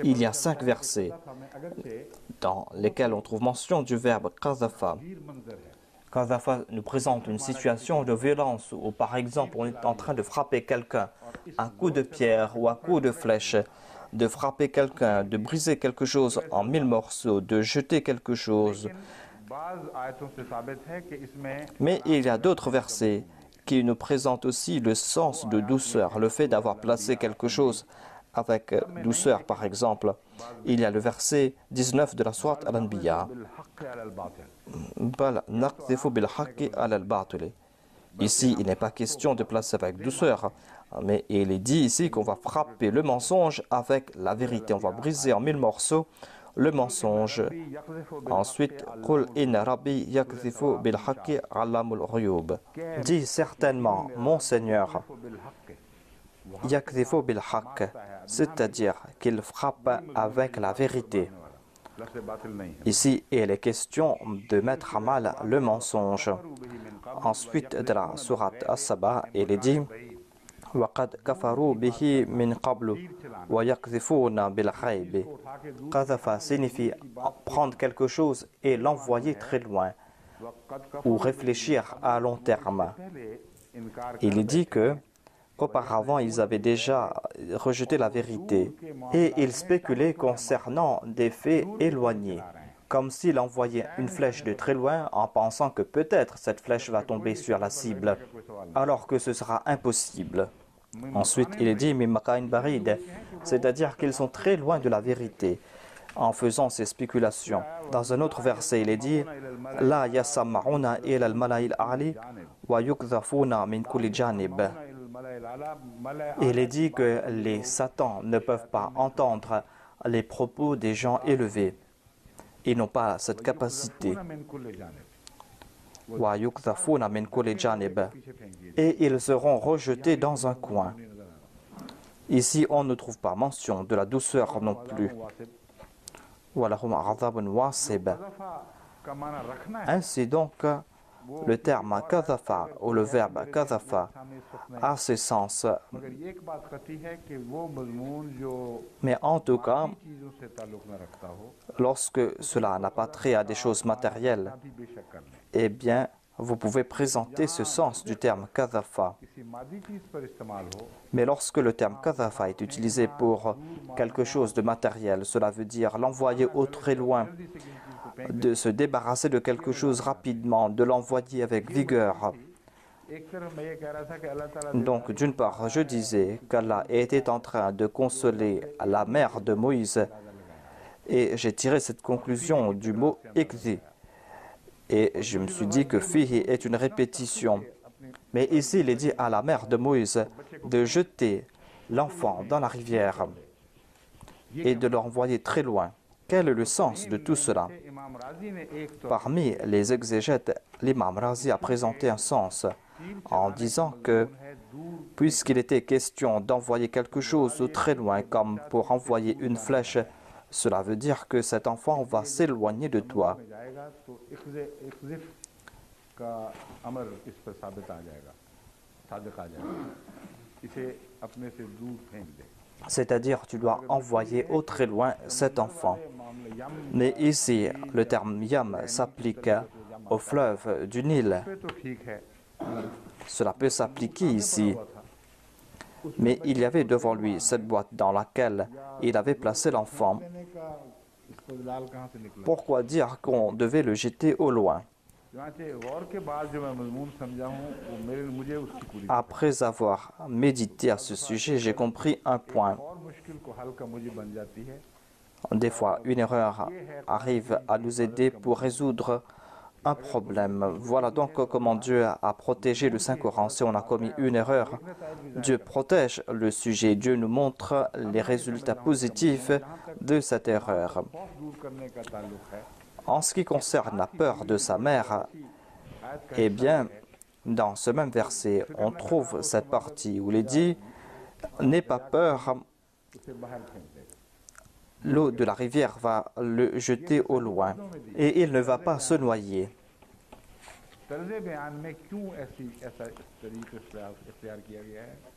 Il y a 5 versets dans lesquels on trouve mention du verbe kadhafa. Kadhafa nous présente une situation de violence où, par exemple, on est en train de frapper quelqu'un, un coup de pierre ou un coup de flèche, de frapper quelqu'un, de briser quelque chose en 1000 morceaux, de jeter quelque chose. Mais il y a d'autres versets qui nous présentent aussi le sens de douceur, le fait d'avoir placé quelque chose avec douceur, par exemple. Il y a le verset 19 de la sourate Al-Anbiya. Ici, il n'est pas question de placer avec douceur, mais il est dit ici qu'on va frapper le mensonge avec la vérité. On va briser en 1000 morceaux le mensonge. Ensuite, dit certainement, mon Seigneur, yakdhifu bil haqq, c'est-à-dire qu'il frappe avec la vérité. Ici, il est question de mettre à mal le mensonge. Ensuite, de la sourate As-Saba, il est dit وَقَدْ كَفَرُوا بِهِ مِنْ قَبْلُ وَيَقْذِفُونَ بِالْغَيْبِ. Qadhafa signifie prendre quelque chose et l'envoyer très loin ou réfléchir à long terme. Il est dit que auparavant, ils avaient déjà rejeté la vérité et ils spéculaient concernant des faits éloignés, comme s'ils envoyaient une flèche de très loin en pensant que peut-être cette flèche va tomber sur la cible, alors que ce sera impossible. Ensuite, il est dit Mimakain Barid, c'est-à-dire qu'ils sont très loin de la vérité en faisant ces spéculations. Dans un autre verset, il est dit La yasammauna ila al-mala'il a'li wa yukdhafuna min kulli janib. Il est dit que les satans ne peuvent pas entendre les propos des gens élevés. Ils n'ont pas cette capacité. Et ils seront rejetés dans un coin. Ici, on ne trouve pas mention de la douceur non plus. Ainsi donc, le terme kadhafa ou le verbe kadhafa a ce sens. Mais en tout cas, lorsque cela n'a pas trait à des choses matérielles, eh bien, vous pouvez présenter ce sens du terme kadhafa. Mais lorsque le terme kadhafa est utilisé pour quelque chose de matériel, cela veut dire l'envoyer au très loin, de se débarrasser de quelque chose rapidement, de l'envoyer avec vigueur. Donc, d'une part, je disais qu'Allah était en train de consoler la mère de Moïse et j'ai tiré cette conclusion du mot « ikzi ». Et je me suis dit que « fihi » est une répétition. Mais ici, il est dit à la mère de Moïse de jeter l'enfant dans la rivière et de l'envoyer très loin. Quel est le sens de tout cela? Parmi les exégètes, l'imam Razi a présenté un sens en disant que puisqu'il était question d'envoyer quelque chose de très loin, comme pour envoyer une flèche, cela veut dire que cet enfant va s'éloigner de toi. C'est-à-dire, tu dois envoyer au très loin cet enfant. Mais ici, le terme yam s'applique au fleuve du Nil. Cela peut s'appliquer ici. Mais il y avait devant lui cette boîte dans laquelle il avait placé l'enfant. Pourquoi dire qu'on devait le jeter au loin? Après avoir médité à ce sujet, j'ai compris un point. Des fois, une erreur arrive à nous aider pour résoudre un problème. Voilà donc comment Dieu a protégé le Saint-Coran. Si on a commis une erreur, Dieu protège le sujet. Dieu nous montre les résultats positifs de cette erreur. En ce qui concerne la peur de sa mère, eh bien, dans ce même verset, on trouve cette partie où il est dit « N'aie pas peur, l'eau de la rivière va le jeter au loin et il ne va pas se noyer. »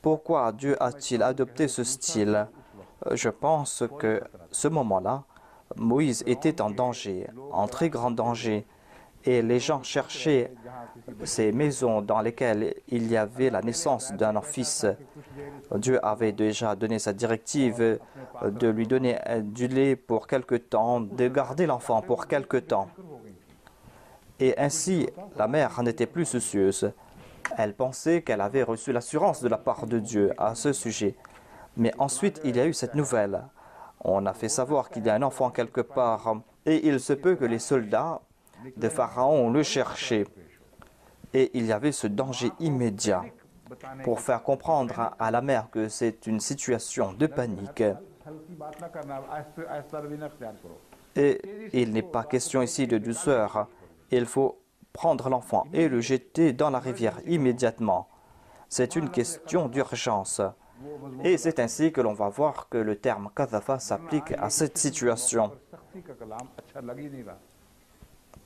Pourquoi Dieu a-t-il adopté ce style? Je pense que ce moment-là, Moïse était en danger, en très grand danger, et les gens cherchaient ces maisons dans lesquelles il y avait la naissance d'un fils. Dieu avait déjà donné sa directive de lui donner du lait pour quelque temps, de garder l'enfant pour quelque temps. Et ainsi, la mère n'était plus soucieuse. Elle pensait qu'elle avait reçu l'assurance de la part de Dieu à ce sujet. Mais ensuite, il y a eu cette nouvelle. On a fait savoir qu'il y a un enfant quelque part et il se peut que les soldats de Pharaon le cherchaient. Et il y avait ce danger immédiat pour faire comprendre à la mère que c'est une situation de panique. Et il n'est pas question ici de douceur. Il faut prendre l'enfant et le jeter dans la rivière immédiatement. C'est une question d'urgence. Et c'est ainsi que l'on va voir que le terme kadhafa s'applique à cette situation.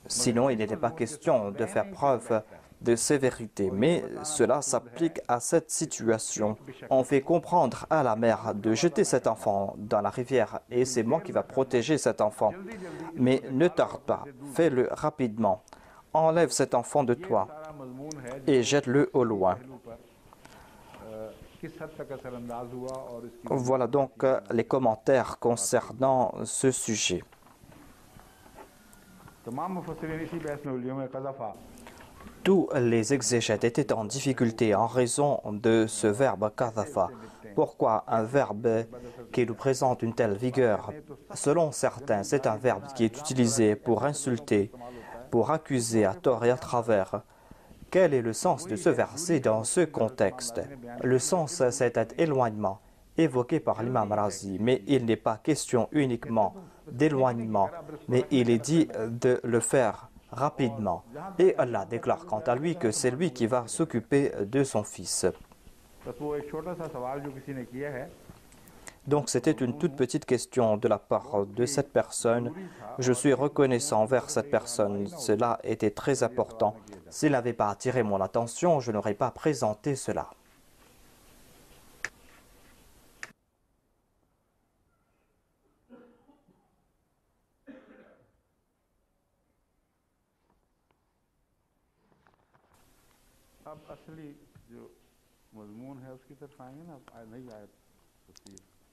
Sinon, il n'était pas question de faire preuve de sévérité, mais cela s'applique à cette situation. On fait comprendre à la mère de jeter cet enfant dans la rivière et c'est moi qui va protéger cet enfant. Mais ne tarde pas, fais-le rapidement. Enlève cet enfant de toi et jette-le au loin. Voilà donc les commentaires concernant ce sujet. Tous les exégètes étaient en difficulté en raison de ce verbe kadhafa. Pourquoi un verbe qui nous présente une telle vigueur? Selon certains, c'est un verbe qui est utilisé pour insulter, pour accuser à tort et à travers. Quel est le sens de ce verset dans ce contexte? Le sens, c'est cet éloignement évoqué par l'imam Razi, mais il n'est pas question uniquement d'éloignement, mais il est dit de le faire rapidement. Et Allah déclare quant à lui que c'est lui qui va s'occuper de son fils. Donc c'était une toute petite question de la part de cette personne. Je suis reconnaissant envers cette personne. Cela était très important. S'il n'avait pas attiré mon attention, je n'aurais pas présenté cela.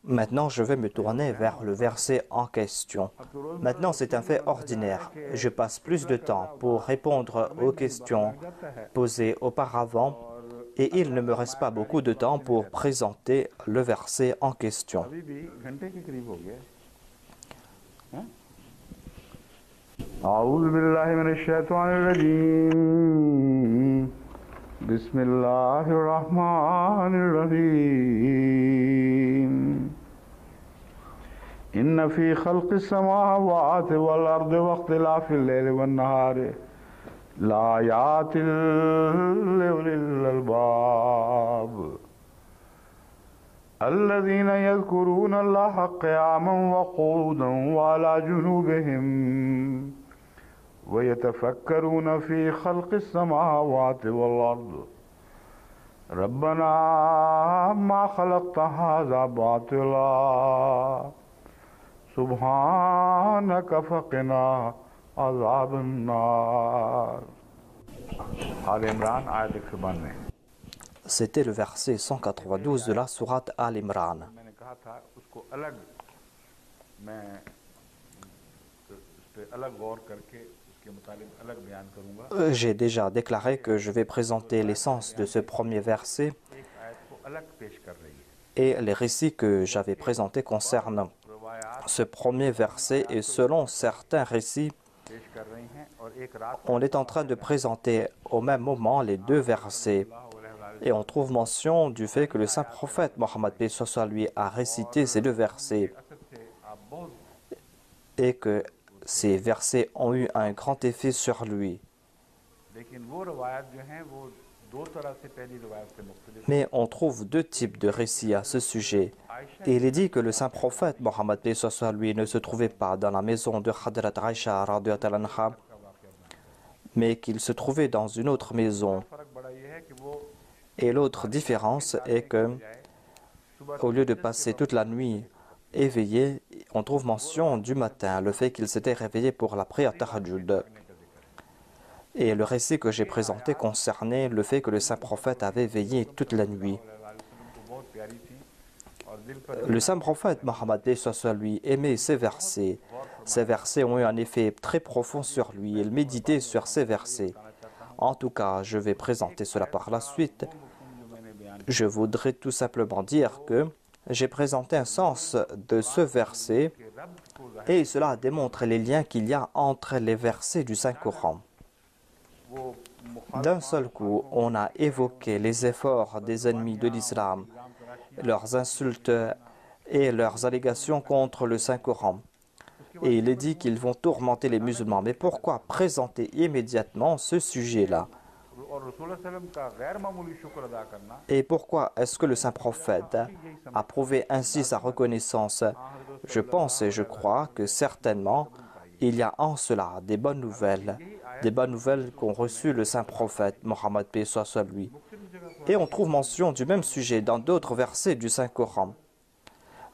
Maintenant, je vais me tourner vers le verset en question. Maintenant, c'est un fait ordinaire. Je passe plus de temps pour répondre aux questions posées auparavant et il ne me reste pas beaucoup de temps pour présenter le verset en question. بسم الله الرحمن الرحيم إن في خلق السماوات والأرض واختلاف الليل والنهار لآيات لأولي الألباب الذين يذكرون الله قياما وقعودا وعلى جنوبهم ويتفكرون في خلق السماوات والأرض ربنا ما خلقت هذا باطلا سبحانك فقنا عذاب النار. آل عمران آیت 192. C'était le verset 192 de la sourate Al-Imran. J'ai déjà déclaré que je vais présenter l'essence de ce premier verset et les récits que j'avais présentés concernent ce premier verset et selon certains récits, On est en train de présenter au même moment les deux versets et on trouve mention du fait que le saint prophète Mohammed paix soit lui a récité ces deux versets et que ces versets ont eu un grand effet sur lui. Mais on trouve deux types de récits à ce sujet. Et il est dit que le saint prophète Mohammed paix soit lui ne se trouvait pas dans la maison de Hadrat Aïcha radhiyallahu anha, mais qu'il se trouvait dans une autre maison. Et l'autre différence est que, au lieu de passer toute la nuit éveillé, on trouve mention du matin, le fait qu'il s'était réveillé pour la prière tahajjud. Et le récit que j'ai présenté concernait le fait que le saint prophète avait veillé toute la nuit. Le saint prophète Mohammed paix soit lui aimait ces versets. Ces versets ont eu un effet très profond sur lui. Il méditait sur ces versets. En tout cas, je vais présenter cela par la suite. Je voudrais tout simplement dire que j'ai présenté un sens de ce verset et cela démontre les liens qu'il y a entre les versets du Saint-Coran. D'un seul coup, on a évoqué les efforts des ennemis de l'islam, leurs insultes et leurs allégations contre le Saint-Coran. Et il est dit qu'ils vont tourmenter les musulmans. Mais pourquoi présenter immédiatement ce sujet-là? Et pourquoi est-ce que le saint prophète a prouvé ainsi sa reconnaissance? Je pense et je crois que certainement il y a en cela des bonnes nouvelles qu'ont reçues le saint prophète Mohammed paix soit lui. Et on trouve mention du même sujet dans d'autres versets du Saint-Coran.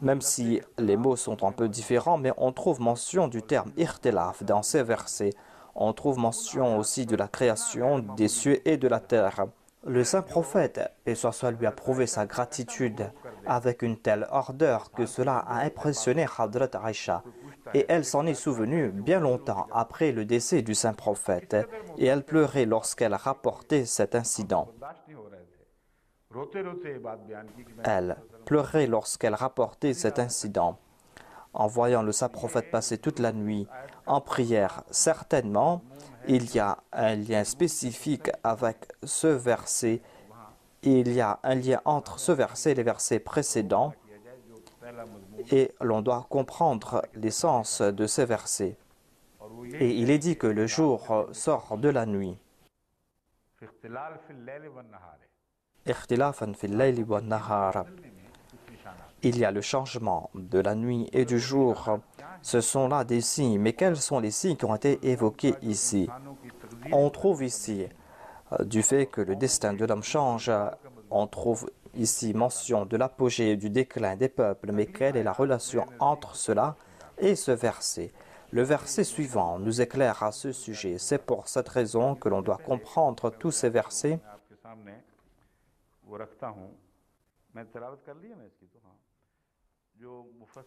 Même si les mots sont un peu différents, mais on trouve mention du terme ikhtilaf dans ces versets. On trouve mention aussi de la création des cieux et de la terre. Le saint prophète, paix soit lui, a prouvé sa gratitude avec une telle ardeur que cela a impressionné Hadrat Aïcha. Et elle s'en est souvenue bien longtemps après le décès du saint prophète. Et elle pleurait lorsqu'elle a rapporté cet incident. Elle pleurait lorsqu'elle rapportait cet incident. En voyant le saint prophète passer toute la nuit en prière, certainement, il y a un lien spécifique avec ce verset. Il y a un lien entre ce verset et les versets précédents. Et l'on doit comprendre l'essence de ces versets. Et il est dit que le jour sort de la nuit. Ikhtilafan fil layli wan nahar. Il y a le changement de la nuit et du jour. Ce sont là des signes. Mais quels sont les signes qui ont été évoqués ici? On trouve ici du fait que le destin de l'homme change. On trouve ici mention de l'apogée et du déclin des peuples. Mais quelle est la relation entre cela et ce verset? Le verset suivant nous éclaire à ce sujet. C'est pour cette raison que l'on doit comprendre tous ces versets.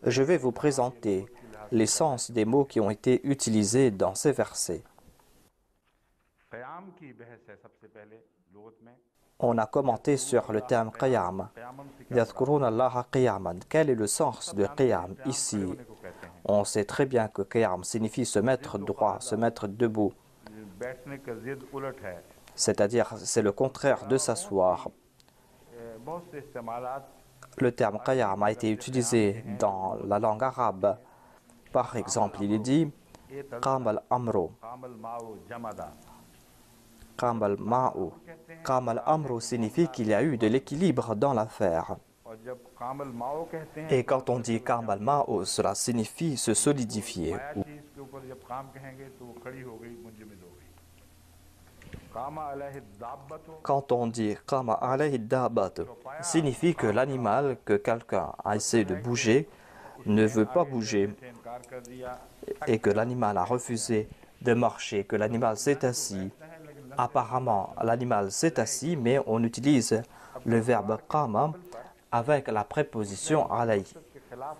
Je vais vous présenter l'essence des mots qui ont été utilisés dans ces versets. On a commenté sur le terme qiyam. Yadhkuruna Allaha qiyaman. Quel est le sens de qiyam ici? On sait très bien que qiyam signifie se mettre droit, se mettre debout. C'est-à-dire, c'est le contraire de s'asseoir. Le terme qiyam a été utilisé dans la langue arabe. Par exemple, il est dit qam al-amru. Qam al-ma'u. Qam al-amru signifie qu'il y a eu de l'équilibre dans l'affaire. Et quand on dit qam al-ma'u, cela signifie se solidifier. Quand on dit qama alayhi dabbat, signifie que l'animal que quelqu'un a essayé de bouger ne veut pas bouger et que l'animal a refusé de marcher, que l'animal s'est assis. Apparemment, l'animal s'est assis, mais on utilise le verbe qama avec la préposition alayhi.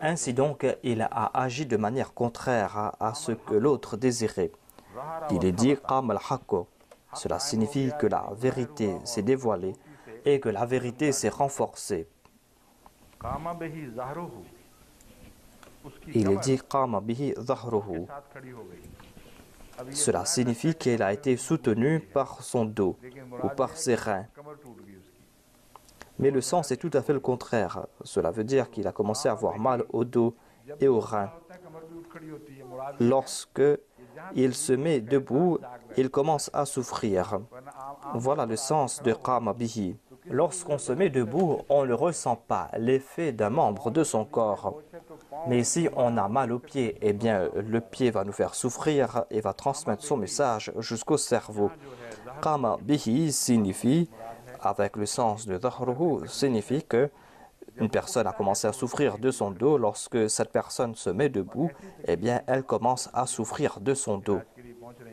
Ainsi donc, il a agi de manière contraire à ce que l'autre désirait. Il est dit qama al-haqqu. Cela signifie que la vérité s'est dévoilée et que la vérité s'est renforcée. Il est dit qama bihi dhahruhu. Cela signifie qu'elle a été soutenue par son dos ou par ses reins. Mais le sens est tout à fait le contraire. Cela veut dire qu'il a commencé à avoir mal au dos et aux reins. Lorsque il se met debout, il commence à souffrir. Voilà le sens de qama bihi. Lorsqu'on se met debout, on ne ressent pas l'effet d'un membre de son corps. Mais si on a mal au pied, eh bien le pied va nous faire souffrir et va transmettre son message jusqu'au cerveau. Qama bihi signifie, avec le sens de dhahruhu, signifie que une personne a commencé à souffrir de son dos. Lorsque cette personne se met debout, eh bien elle commence à souffrir de son dos.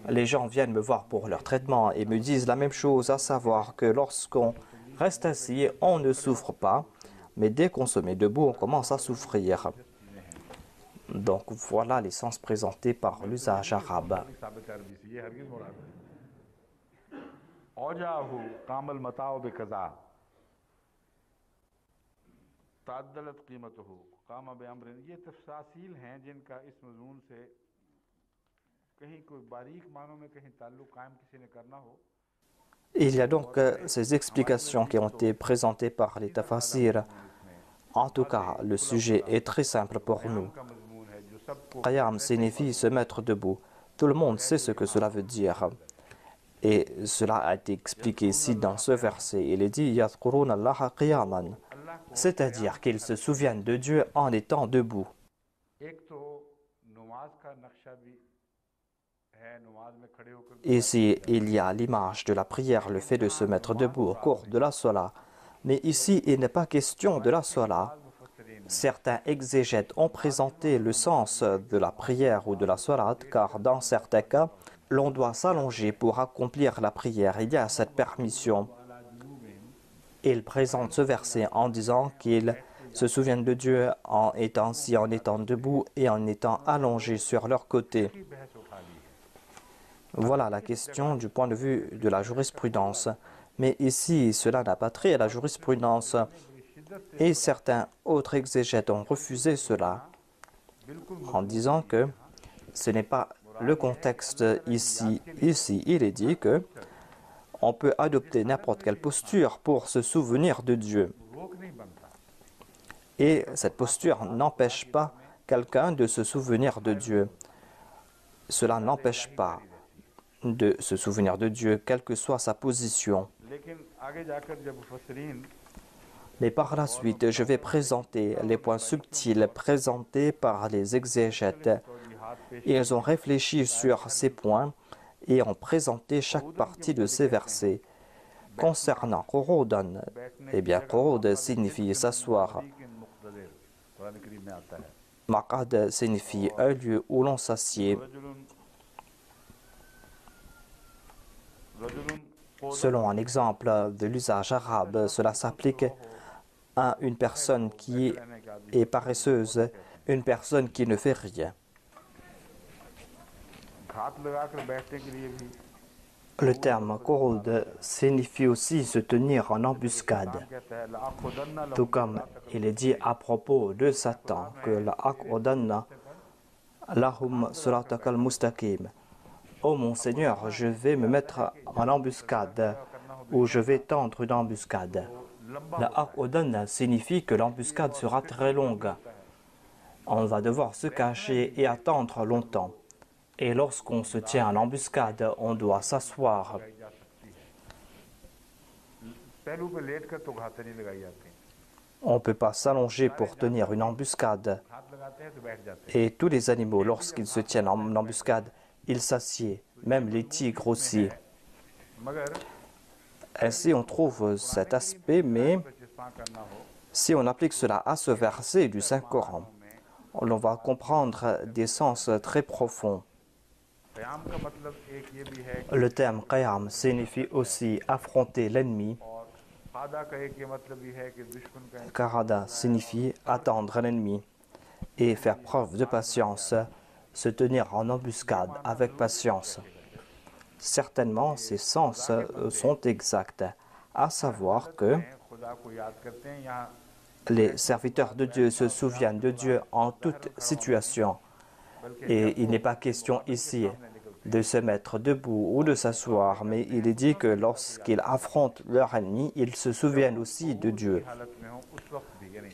Les gens viennent me voir pour leur traitement et me disent la même chose, à savoir que lorsqu'on reste assis, on ne souffre pas, mais dès qu'on se met debout, on commence à souffrir. Donc voilà les sens présentés par l'usage arabe. Il y a donc ces explications qui ont été présentées par les tafasirs. En tout cas, le sujet est très simple pour nous. Qiyam signifie se mettre debout. Tout le monde sait ce que cela veut dire. Et cela a été expliqué ici dans ce verset. Il est dit Yadhkuruna Allaha qiyaman, c'est-à-dire qu'ils se souviennent de Dieu en étant debout. Ici, il y a l'image de la prière, le fait de se mettre debout au cours de la salat. Mais ici, il n'est pas question de la salat. Certains exégètes ont présenté le sens de la prière ou de la salat, car dans certains cas, l'on doit s'allonger pour accomplir la prière. Il y a cette permission. Ils présentent ce verset en disant qu'ils se souviennent de Dieu en étant assis, en étant debout et en étant allongés sur leur côté. Voilà la question du point de vue de la jurisprudence. Mais ici, cela n'a pas trait à la jurisprudence. Et certains autres exégètes ont refusé cela en disant que ce n'est pas le contexte ici. Ici, il est dit que on peut adopter n'importe quelle posture pour se souvenir de Dieu. Et cette posture n'empêche pas quelqu'un de se souvenir de Dieu. Cela n'empêche pas de se souvenir de Dieu, quelle que soit sa position. Mais par la suite, je vais présenter les points subtils présentés par les exégètes. Ils ont réfléchi sur ces points et ont présenté chaque partie de ces versets. Concernant Qurudan, eh bien, Qurud signifie s'asseoir. Maqad signifie un lieu où l'on s'assied. Selon un exemple de l'usage arabe, cela s'applique à une personne qui est paresseuse, une personne qui ne fait rien. Le terme Qurud signifie aussi se tenir en embuscade. Tout comme il est dit à propos de Satan que la aqudanna lahum siratakal mustaqim. Oh mon Seigneur, je vais me mettre en embuscade ou je vais tendre une embuscade. La aqudanna signifie que l'embuscade sera très longue. On va devoir se cacher et attendre longtemps. Et lorsqu'on se tient en embuscade, on doit s'asseoir. On ne peut pas s'allonger pour tenir une embuscade. Et tous les animaux, lorsqu'ils se tiennent en embuscade, ils s'assiedent, même les tigres aussi. Ainsi, on trouve cet aspect, mais si on applique cela à ce verset du Saint-Coran, on va comprendre des sens très profonds. Le terme qiyam signifie aussi affronter l'ennemi. Qarada signifie attendre l'ennemi et faire preuve de patience, se tenir en embuscade avec patience. Certainement, ces sens sont exacts, à savoir que les serviteurs de Dieu se souviennent de Dieu en toute situation. Et il n'est pas question ici de se mettre debout ou de s'asseoir, mais il est dit que lorsqu'ils affrontent leur ennemi, ils se souviennent aussi de Dieu.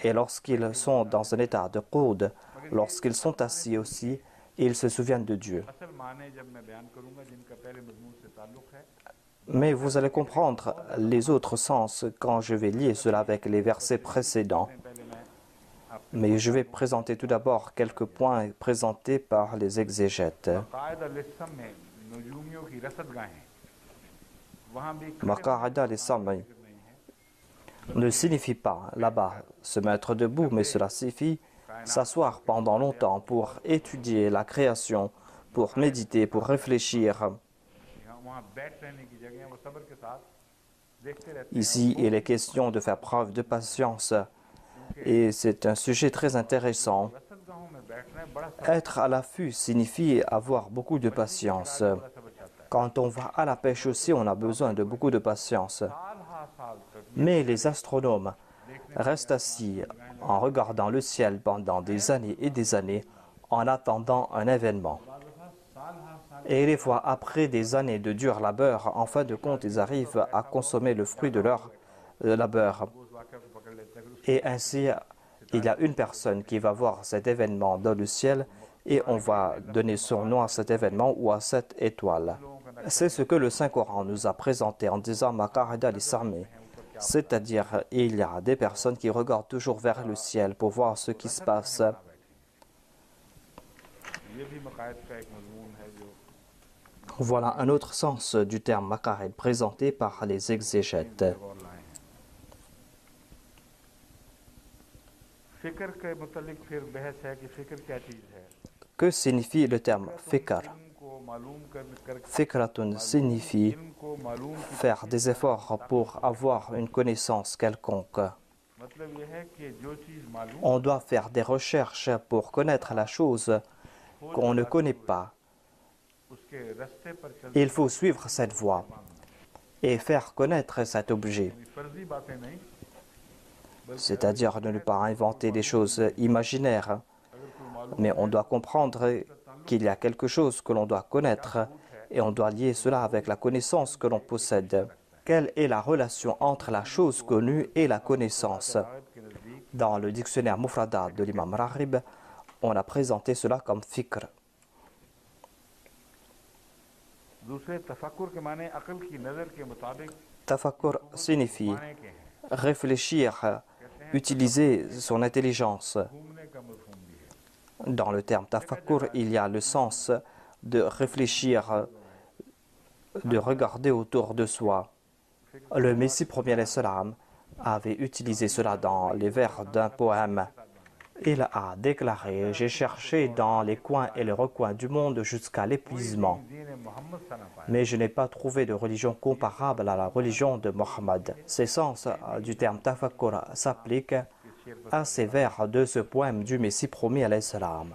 Et lorsqu'ils sont dans un état de qud, lorsqu'ils sont assis aussi, ils se souviennent de Dieu. Mais vous allez comprendre les autres sens quand je vais lier cela avec les versets précédents. Mais je vais présenter tout d'abord quelques points présentés par les exégètes. Maqa'ida al-Sam'i ne signifie pas là-bas se mettre debout, mais cela signifie s'asseoir pendant longtemps pour étudier la création, pour méditer, pour réfléchir. Ici, il est question de faire preuve de patience et c'est un sujet très intéressant. Être à l'affût signifie avoir beaucoup de patience. Quand on va à la pêche aussi, on a besoin de beaucoup de patience. Mais les astronomes restent assis en regardant le ciel pendant des années et des années en attendant un événement. Et des fois, après des années de dur labeur, en fin de compte, ils arrivent à consommer le fruit de leur labeur. Et ainsi, il y a une personne qui va voir cet événement dans le ciel et on va donner son nom à cet événement ou à cette étoile. C'est ce que le Saint-Coran nous a présenté en disant « Maqa'ida al-Sam'i », c'est-à-dire il y a des personnes qui regardent toujours vers le ciel pour voir ce qui se passe. Voilà un autre sens du terme maqa'id présenté par les exégètes. Que signifie le terme fikr? Fikratun signifie faire des efforts pour avoir une connaissance quelconque. On doit faire des recherches pour connaître la chose qu'on ne connaît pas. Il faut suivre cette voie et faire connaître cet objet. C'est-à-dire de ne pas inventer des choses imaginaires. Mais on doit comprendre qu'il y a quelque chose que l'on doit connaître et on doit lier cela avec la connaissance que l'on possède. Quelle est la relation entre la chose connue et la connaissance? Dans le dictionnaire Mufradat de l'imam Raghib, on a présenté cela comme fikr. Tafakkur signifie réfléchir, utiliser son intelligence. Dans le terme tafakkur, il y a le sens de réfléchir, de regarder autour de soi. Le Messie premier salam avait utilisé cela dans les vers d'un poème. Il a déclaré « J'ai cherché dans les coins et les recoins du monde jusqu'à l'épuisement, mais je n'ai pas trouvé de religion comparable à la religion de Mohammed. » Ces sens du terme tafakkur s'appliquent à ces vers de ce poème du Messie promis alayhi salam.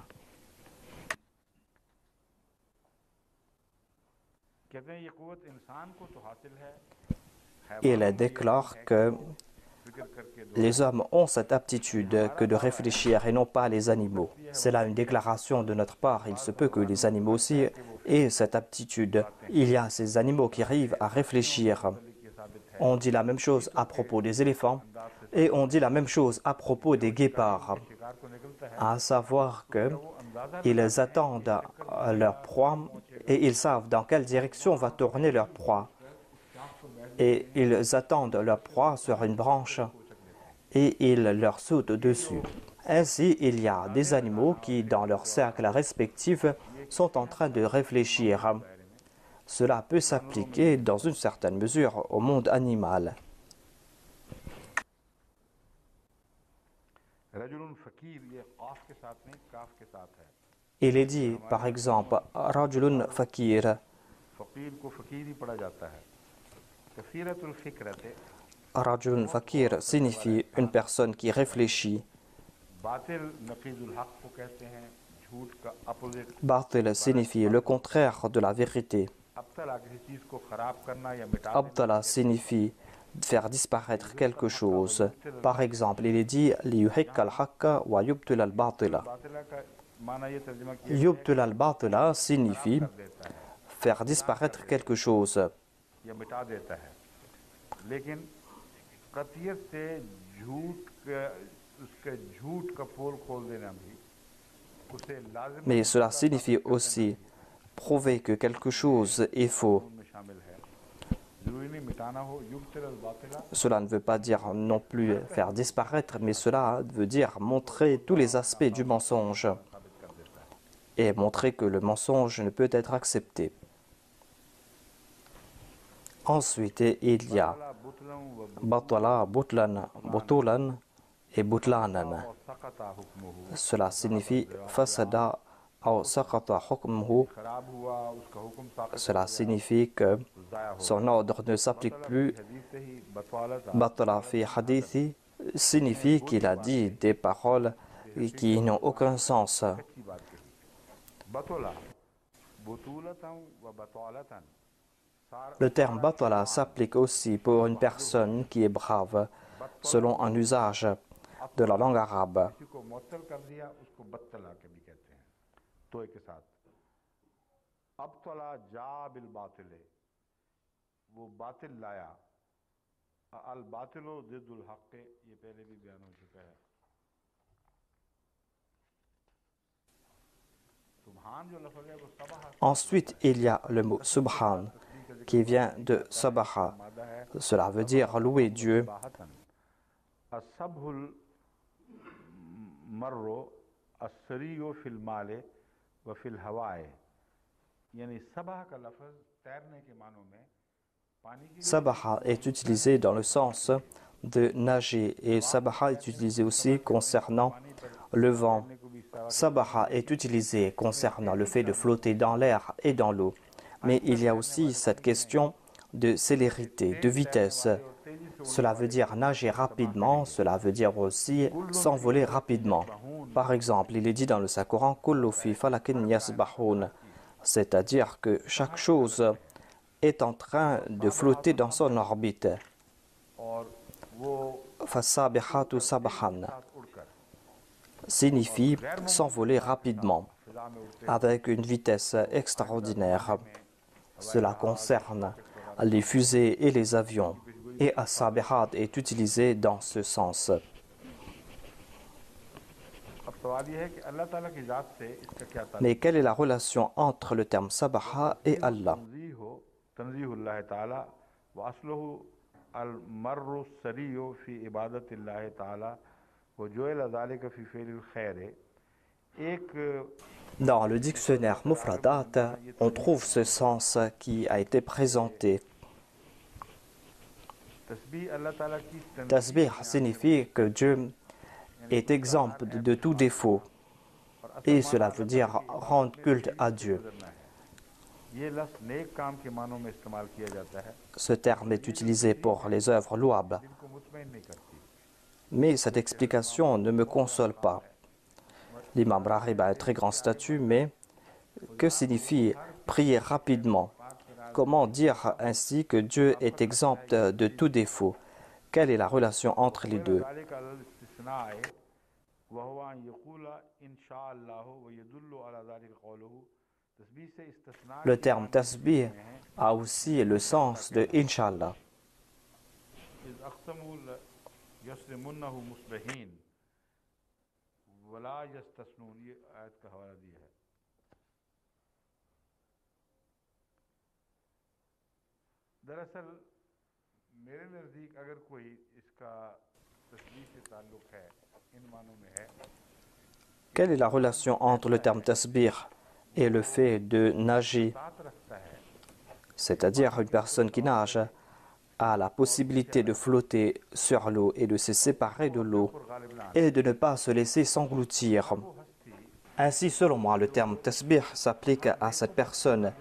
Il déclare que les hommes ont cette aptitude que de réfléchir et non pas les animaux. C'est là une déclaration de notre part. Il se peut que les animaux aussi aient cette aptitude. Il y a ces animaux qui arrivent à réfléchir. On dit la même chose à propos des éléphants et on dit la même chose à propos des guépards. À savoir qu'ils attendent leur proie et ils savent dans quelle direction va tourner leur proie. Et ils attendent leur proie sur une branche et ils leur sautent dessus. Ainsi, il y a des animaux qui, dans leur cercle respectif, sont en train de réfléchir. Cela peut s'appliquer dans une certaine mesure au monde animal. Il est dit, par exemple, Rajulun Fakir. Rajulun Fakir signifie une personne qui réfléchit. Batil signifie le contraire de la vérité. Abdallah signifie faire disparaître quelque chose. Par exemple, il est dit liyuhikka al-haqqa wa yubtil al-batila. Yubtil al-batila signifie faire disparaître quelque chose. या मिटा देता है, लेकिन कतियत से उसके झूठ का पोल खोल देना भी उसे लाजिम Mais cela signifie aussi prouver que quelque chose est faux. में शामिल है। जरूरी नहीं मिटाना हो, युक्तिल बातिला Cela ne veut pas dire non plus faire disparaître, mais cela veut dire montrer tous les aspects du mensonge साबित कर देता है। et montrer que le mensonge ne peut être accepté. Ensuite, il y a batala, butlan, butulan et butlanan. सकता हुक्मुहु, Cela signifie fasada ou saqata hukmuhu. खराब हुआ उसका हुक्म साबित Cela signifie que जाया हो। son ordre ne s'applique plus. हदीस से ही बतवालत Batala fi hadithi signifie qu'il a dit des paroles qui n'ont aucun sens. अच्छी बात कही। बतौला बुतूलतन व बतौलतन सार Le terme batala s'applique aussi pour une personne qui est brave, selon un usage de la langue arabe. किसी को मुअत्तल कर दिया उसको बत्तला के भी कहते हैं तोय के साथ। अब तला जा बिल बातिले, वो बातिल लाया। अल बातिलो जिद्दुल हक़, ये पहले भी बयान हो चुका है। सुभान जो लफ्ज़ है वो सबह Ensuite, il y a le mot subhan qui vient de sabaha. Cela veut dire louer Dieu. बाहतन असबहुल मर्रो असरियो फिल माले व फिल हवाए, यानी सबह का लफ्ज़ तैरने के मानों में पानी की Sabaha est utilisé dans le sens de nager et sabaha est utilisé aussi concernant le vent. Sabaha est utilisé concernant le fait de flotter dans l'air et dans l'eau. Mais il y a aussi cette question de célérité, de vitesse. Cela veut dire nager rapidement, cela veut dire aussi s'envoler rapidement. Par exemple, il est dit dans le Saint-Coran Kullu fi falakin yasbahun, c'est-à-dire que chaque chose est en train de flotter dans son orbite. और वो Fasabihatu sabahan साथ उड़कर signifie s'envoler rapidement, फिजा में उड़ते avec une vitesse extraordinaire. Cela concerne les fusées et les avions. Et as-sabihat est utilisé dans ce sens. अब सवाल ये है कि अल्लाह ताला की ज़ात से इसका क्या ताल्लुक Mais quelle est la relation entre le terme sabaha et Allah? तंज़ीहुल्लाह ताला व अस्लुहु अल मर्रु सरियो फी इबादतिल्लाह ताला व जुइल ज़ालिका फी फ़िल खैर। एक Dans le dictionnaire Mufradat, on trouve ce sens qui a été présenté. तस्बीह अल्लाह ताला की Tasbih signifie que Dieu est exempt de tout défaut. Et cela veut dire rendre culte à Dieu. ये लफ्ज़ नेक काम के मानों में इस्तेमाल किया जाता है, Ce terme est utilisé pour les œuvres louables. जिनको मुतमईन नहीं करती। Mais cette explication ne me console pas. L'imam Rahib a un très grand statut, mais que signifie prier rapidement? Comment dire ainsi que Dieu est exempt de tout défaut? Quelle est la relation entre les deux? ज़ालिका अल इस्तिस्नाअ व हुवा अन यक़ूला इंशाअल्लाह व यदुल्लु अला ज़ालिका क़ौलुहु। तस्बीह से इस्तिस्ना Le terme tasbih a aussi le sens de Inch'Allah. Is अक़समू यस्लिमुन्नहु मुस्बिहीन वला यस्तस्नून, ये आयत का हवाला दिया है। दरअसल मेरे नज़दीक अगर कोई इसका तस्बीह से ताल्लुक़ है, इन मानों में है Quelle est la relation entre le terme tasbih et le fait de nager? साथ रखता है, C'est-à-dire une personne qui nage a la possibilité de flotter sur l'eau et de se séparer de l'eau et de ne pas se laisser s'engloutir. Ainsi, selon moi, le terme tasbih s'applique à cette personne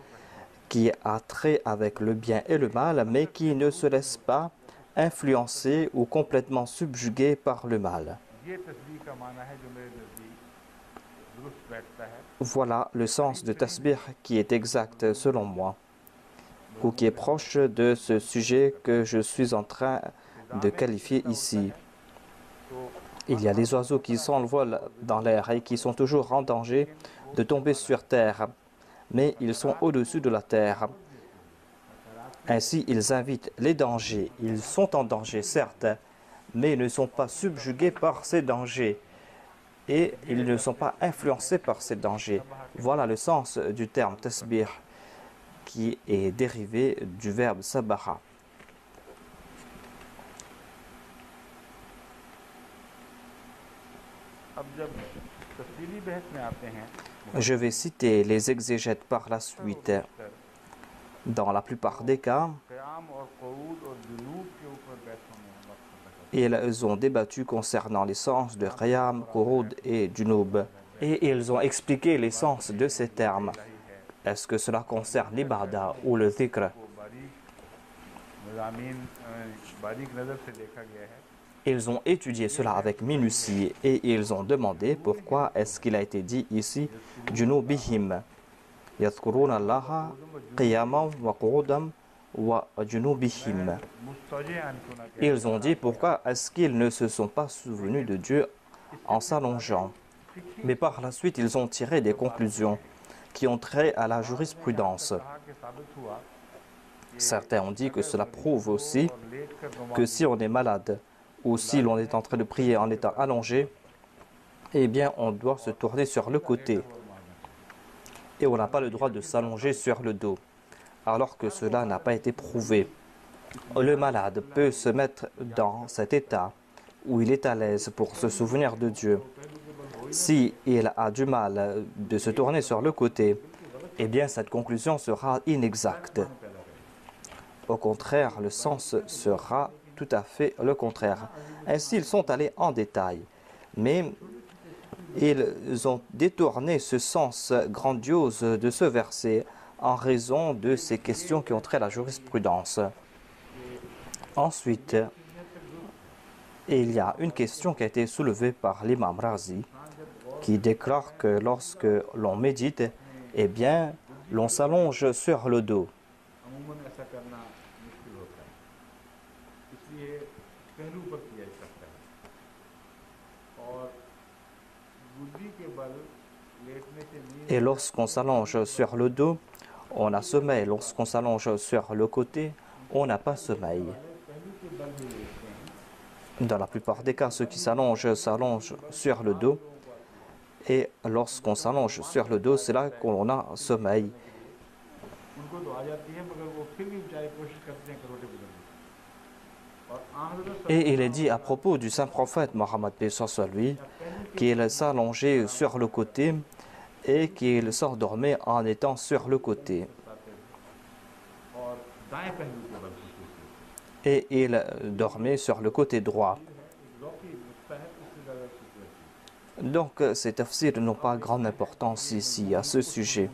qui a trait avec le bien et le mal, mais qui ne se laisse pas influencer ou complètement subjuguer par le mal. ये तस्बीह का माना है जो मेरे नज़दीक दुरुस्त बैठता है। Voilà le sens de tasbih qui est exact selon moi, ou qui est proche de ce sujet que je suis en train de qualifier ici. Il y a des oiseaux qui s'envolent dans l'air et qui sont toujours en danger de tomber sur terre. mais ils sont au-dessus de la terre. Ainsi, ils invitent les dangers. Ils sont en danger, certes, mais ils ne sont pas subjugués par ces dangers et ils ne sont pas influencés par ces dangers. Voilà le sens du terme tasbih qui est dérivé du verbe sabaha. Je vais citer les exégètes par la suite. Dans la plupart des cas, ils ont débattu concernant les sens de Qiyam, Qurud et Junub. Et ils ont expliqué les sens de ces termes. Est-ce que cela concerne l'ibada ou le dhikr? Ils ont étudié cela avec minutie et ils ont demandé pourquoi est-ce qu'il a été dit ici Junubihim. Yadhkuruna Allaha qiyaman wa qu'udan wa junubihim. Ils ont dit pourquoi est-ce qu'ils ne se sont pas souvenus de Dieu en s'allongeant. Mais par la suite, ils ont tiré des conclusions qui ont trait à la jurisprudence. Certains ont dit que cela prouve aussi que si on est malade ou si l'on est en train de prier en étant allongé, eh bien on doit se tourner sur le côté. Et on n'a pas le droit de s'allonger sur le dos, alors que cela n'a pas été prouvé. Le malade peut se mettre dans cet état où il est à l'aise pour se souvenir de Dieu. Si il a du mal de se tourner sur le côté, eh bien cette conclusion sera inexacte. Au contraire, le sens sera tout à fait le contraire. Ainsi, ils sont allés en détail, mais ils ont détourné ce sens grandiose de ce verset en raison de ces questions qui ont trait à la jurisprudence. Ensuite, il y a une question qui a été soulevée par l'imam Razi qui déclare que lorsque l'on médite, eh bien, l'on s'allonge sur le dos. Et lorsqu'on s'allonge sur le dos, on a sommeil. Lorsqu'on s'allonge sur le côté, on n'a pas sommeil. Dans la plupart des cas, ceux qui s'allongent sur le dos. Et lorsqu'on s'allonge sur le dos, c'est là qu'on a sommeil. Et il est dit à propos du saint prophète Mohammed paix soit lui qu'il s'allongeait sur le côté et qu'il s'endormait en étant sur le côté. Et il dormait sur le côté droit. Donc ces tafsirs n'ont pas grande importance ici à ce sujet.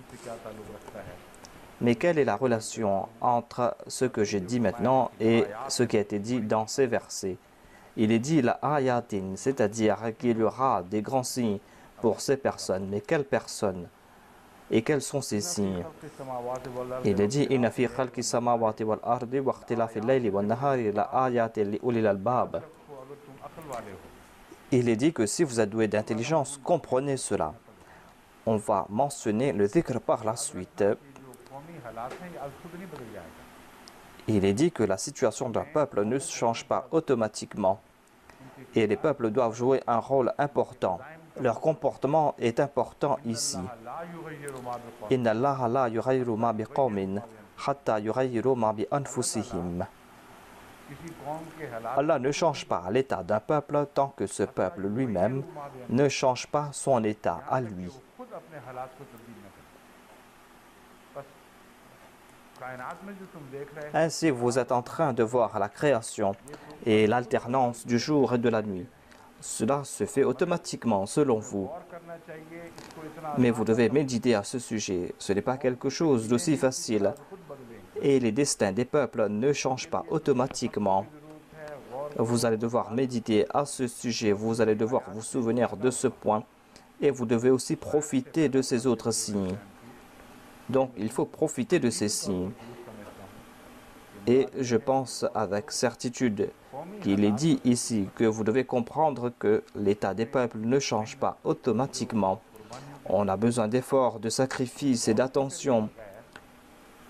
Mais quelle est la relation entre ce que j'ai dit maintenant et ce qui a été dit dans ces versets? Il est dit la ayatin, c'est-à-dire qu'il y aura des grands signes pour ces personnes. Mais quelles personnes? Et quels sont ces signes? Il est dit inna fi khalqi samawati wal ardi wa ikhtilafil layli wan nahari la ayatin li ulil albab. Il est dit que si vous êtes doué d'intelligence, comprenez cela. On va mentionner le dhikr par la suite. Il est dit que la situation d'un peuple ne change pas automatiquement et les peuples doivent jouer un rôle important. Leur comportement est important ici. Inna Allaha la yughayyiru ma biqawmin hatta yughayyiru ma bi anfusihim. Allah ne change pas l'état d'un peuple tant que ce peuple lui-même ne change pas son état à lui. Ainsi, vous êtes en train de voir la création et l'alternance du jour et de la nuit. Cela se fait automatiquement selon vous. Mais vous devez méditer à ce sujet. Ce n'est pas quelque chose d'aussi facile. Et les destins des peuples ne changent pas automatiquement. Vous allez devoir méditer à ce sujet. Vous allez devoir vous souvenir de ce point. Et vous devez aussi profiter de ces autres signes. Donc, il faut profiter de ces signes. Et je pense avec certitude qu'il est dit ici que vous devez comprendre que l'état des peuples ne change pas automatiquement. On a besoin d'efforts, de sacrifices et d'attention.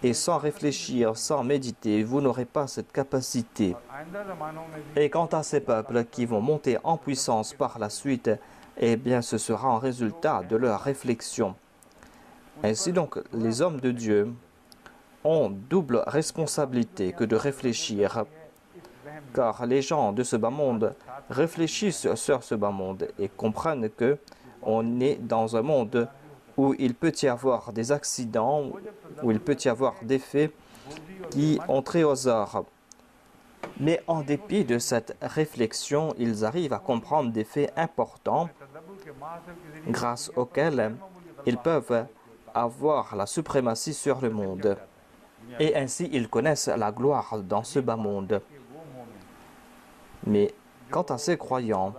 Et sans réfléchir, sans méditer, vous n'aurez pas cette capacité. Et quant à ces peuples qui vont monter en puissance par la suite, eh bien ce sera en résultat de leur réflexion. Ainsi donc, les hommes de Dieu ont double responsabilité que de réfléchir, car les gens de ce bas monde réfléchissent sur ce bas monde et comprennent que on est dans un monde où il peut y avoir des accidents, où il peut y avoir des faits qui ont trait aux arts. Mais en dépit de cette réflexion, ils arrivent à comprendre des faits importants grâce auxquels ils peuvent avoir la suprématie sur le monde. Et ainsi, ils connaissent la gloire dans ce bas monde. Mais quant à ces croyants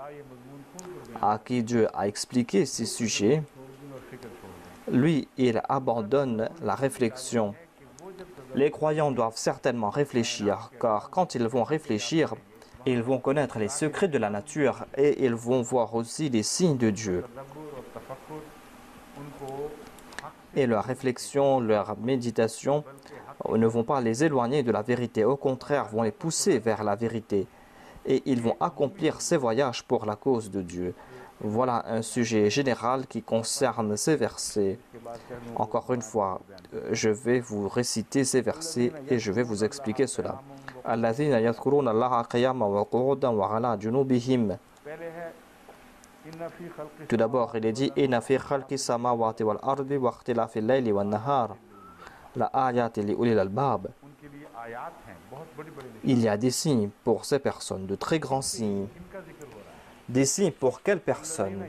à qui Dieu a expliqué ces sujets, lui, il abandonne la réflexion. Les croyants doivent certainement réfléchir, car quand ils vont réfléchir, ils vont connaître les secrets de la nature et ils vont voir aussi les signes de Dieu. Et leur réflexion, leur méditation ne vont pas les éloigner de la vérité, au contraire, vont les pousser vers la vérité. Et ils vont accomplir ces voyages pour la cause de Dieu. Voilà un sujet général qui concerne ces versets. Encore une fois, je vais vous réciter ces versets et je vais vous expliquer cela. الذين يذكرون الله قياما وقعودا وعلى جنوبهم. Tout d'abord, il est dit إن في خلق السماوات والأرض واختلاف الليل والنهار لآيات لأولي الألباب. Il y a des signes pour ces personnes, de très grands signes. Des signes pour quelles personnes?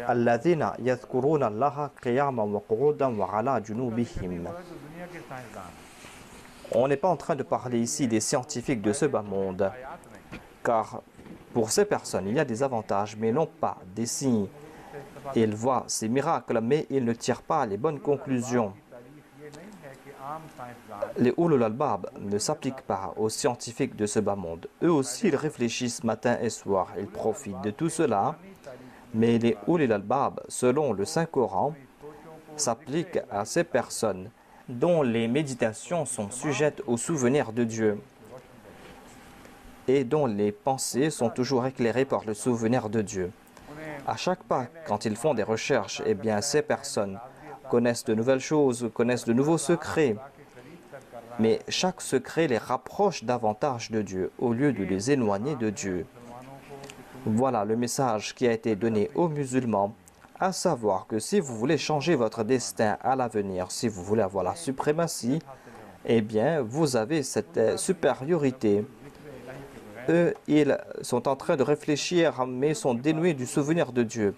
الذين يذكرون الله قياما وقعودا وعلى جنوبهم. On n'est pas en train de parler ici des scientifiques de ce bas monde, car pour ces personnes, il y a des avantages, mais non pas des signes. Ils voient ces miracles, mais ils ne tirent pas les bonnes conclusions. Les Ulul Albab ne s'appliquent pas aux scientifiques de ce bas monde. Eux aussi, ils réfléchissent matin et soir. Ils profitent de tout cela. Mais les Ulul Albab, selon le Saint-Coran, s'appliquent à ces personnes dont les méditations sont sujettes au souvenir de Dieu et dont les pensées sont toujours éclairées par le souvenir de Dieu. À chaque pas, quand ils font des recherches, eh bien, ces personnes connaissent de nouvelles choses, connaissent de nouveaux secrets. Mais chaque secret les rapproche davantage de Dieu, au lieu de les éloigner de Dieu. Voilà le message qui a été donné aux musulmans, à savoir que si vous voulez changer votre destin à l'avenir, si vous voulez avoir la suprématie, eh bien, vous avez cette supériorité. Eux, ils sont en train de réfléchir, mais sont dénués du souvenir de Dieu.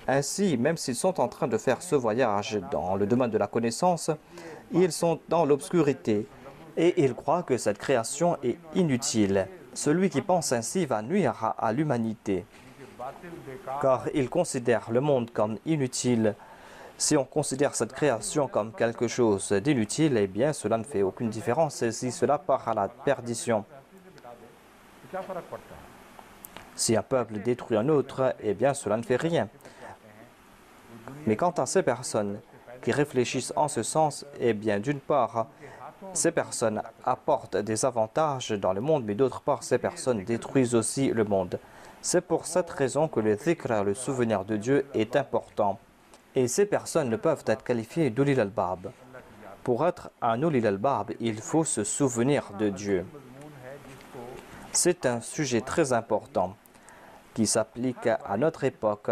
Ainsi, même s'ils sont en train de faire ce voyage dans le domaine de la connaissance, ils sont dans l'obscurité et ils croient que cette création est inutile. Celui qui pense ainsi va nuire à l'humanité, car il considère le monde comme inutile. Si on considère cette création comme quelque chose d'inutile, eh bien cela ne fait aucune différence et si cela part à la perdition. Si un peuple détruit un autre, eh bien cela ne fait rien. Mais quant à ces personnes qui réfléchissent en ce sens, eh bien d'une part, ces personnes apportent des avantages dans le monde, mais d'autre part, ces personnes détruisent aussi le monde. C'est pour cette raison que le dhikr, le souvenir de Dieu, est important. Et ces personnes ne peuvent être qualifiées d'ulil al-bab. Pour être un ulil al-bab, il faut se souvenir de Dieu. C'est un sujet très important qui s'applique à notre époque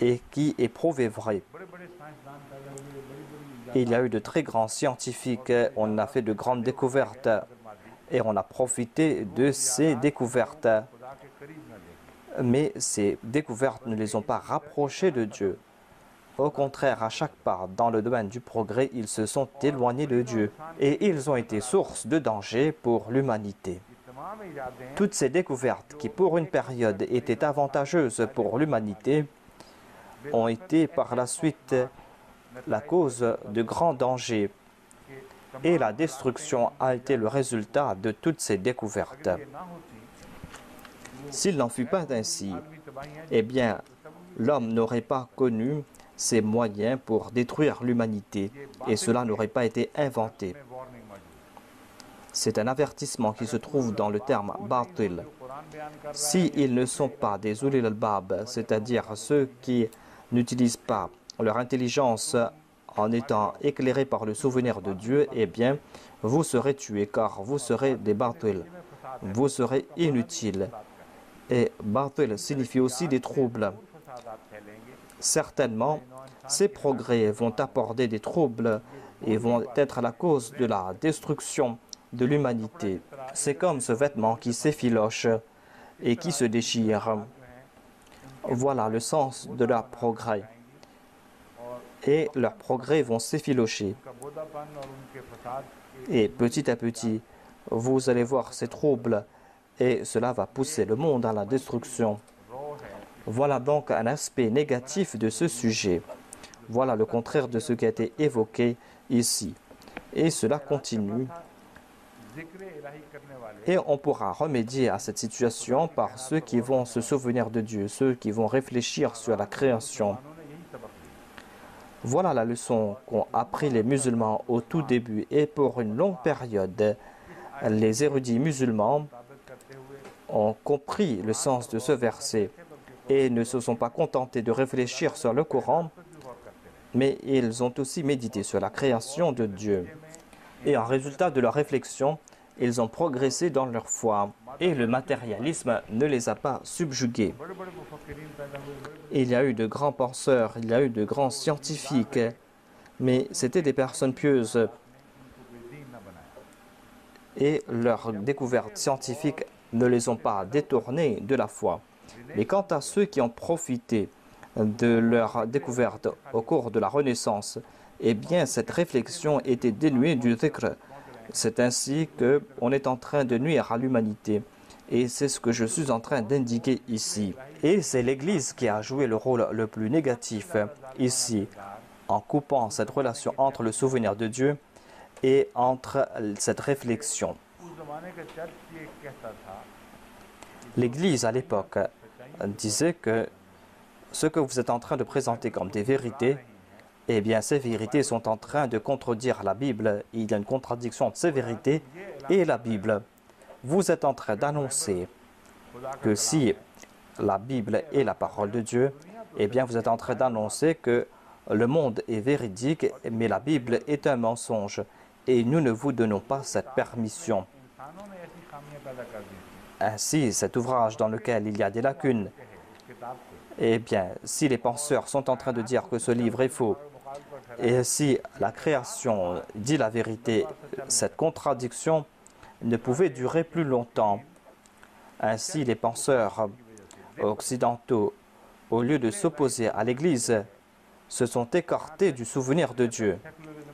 et qui est prouvé vrai. Il y a eu de très grands scientifiques, on a fait de grandes découvertes et on a profité de ces découvertes. Mais ces découvertes ne les ont pas rapprochés de Dieu. Au contraire, à chaque pas dans le domaine du progrès, ils se sont éloignés de Dieu et ils ont été source de danger pour l'humanité. Toutes ces découvertes qui pour une période étaient avantageuses pour l'humanité ont été par la suite la cause de grands dangers et la destruction a été le résultat de toutes ces découvertes. S'il n'en fut pas ainsi, eh bien, l'homme n'aurait pas connu ces moyens pour détruire l'humanité et cela n'aurait pas été inventé. C'est un avertissement qui se trouve dans le terme batil. S'ils ne sont pas des ulil al-bab, c'est-à-dire ceux qui n'utilisent pas leur intelligence en étant éclairés par le souvenir de Dieu, eh bien, vous serez tués car vous serez des batil. Vous serez inutiles. Et batil signifie aussi des troubles. Certainement, ces progrès vont apporter des troubles et vont être la cause de la destruction de l'humanité. C'est comme ce vêtement qui s'effiloche et qui se déchire. Voilà le sens de leur progrès. Et leurs progrès vont s'effilocher. Et petit à petit, vous allez voir ces troubles et cela va pousser le monde à la destruction. Voilà donc un aspect négatif de ce sujet. Voilà le contraire de ce qui a été évoqué ici. Et cela continue. Et on pourra remédier à cette situation par ceux qui vont se souvenir de Dieu, ceux qui vont réfléchir sur la création. Voilà la leçon qu'ont appris les musulmans au tout début et pour une longue période. Les érudits musulmans ont compris le sens de ce verset et ne se sont pas contentés de réfléchir sur le Coran, mais ils ont aussi médité sur la création de Dieu. Et en résultat de leur réflexion, ils ont progressé dans leur foi et le matérialisme ne les a pas subjugués. Il y a eu de grands penseurs, il y a eu de grands scientifiques, mais c'étaient des personnes pieuses et leurs découvertes scientifiques ne les ont pas détournés de la foi. Mais quant à ceux qui ont profité de leur découverte au cours de la Renaissance, eh bien cette réflexion était dénuée du dhikr. C'est ainsi qu'on est en train de nuire à l'humanité. Et c'est ce que je suis en train d'indiquer ici. Et c'est l'Église qui a joué le rôle le plus négatif ici, en coupant cette relation entre le souvenir de Dieu et entre cette réflexion. L'Église à l'époque disait que ce que vous êtes en train de présenter comme des vérités, eh bien ces vérités sont en train de contredire la Bible. Il y a une contradiction entre ces vérités et la Bible. Vous êtes en train d'annoncer que si la Bible est la parole de Dieu, eh bien vous êtes en train d'annoncer que le monde est véridique, mais la Bible est un mensonge. Et nous ne vous donnons pas cette permission. Ainsi, cet ouvrage dans lequel il y a des lacunes, eh bien, si les penseurs sont en train de dire que ce livre est faux, et si la création dit la vérité, cette contradiction ne pouvait durer plus longtemps. Ainsi, les penseurs occidentaux, au lieu de s'opposer à l'Église, se sont écartés du souvenir de Dieu.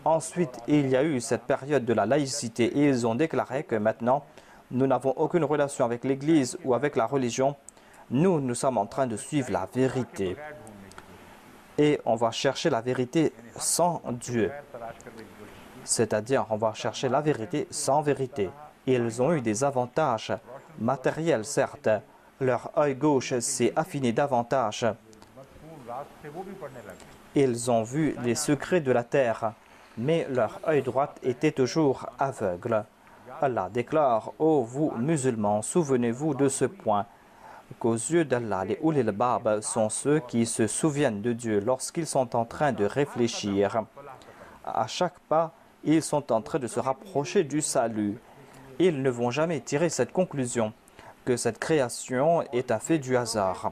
Ensuite, il y a eu cette période de la laïcité et ils ont déclaré que maintenant, nous n'avons aucune relation avec l'Église ou avec la religion. Nous sommes en train de suivre la vérité. Et on va chercher la vérité sans Dieu. C'est-à-dire, on va chercher la vérité sans vérité. Ils ont eu des avantages matériels, certes. Leur œil gauche s'est affiné davantage. Ils ont vu les secrets de la terre, mais leur œil droit était toujours aveugle. Allah déclare, « Ô vous musulmans, souvenez-vous de ce point, qu'aux yeux d'Allah, les ulil albab sont ceux qui se souviennent de Dieu lorsqu'ils sont en train de réfléchir. À chaque pas, ils sont en train de se rapprocher du salut. Ils ne vont jamais tirer cette conclusion, que cette création est un fait du hasard.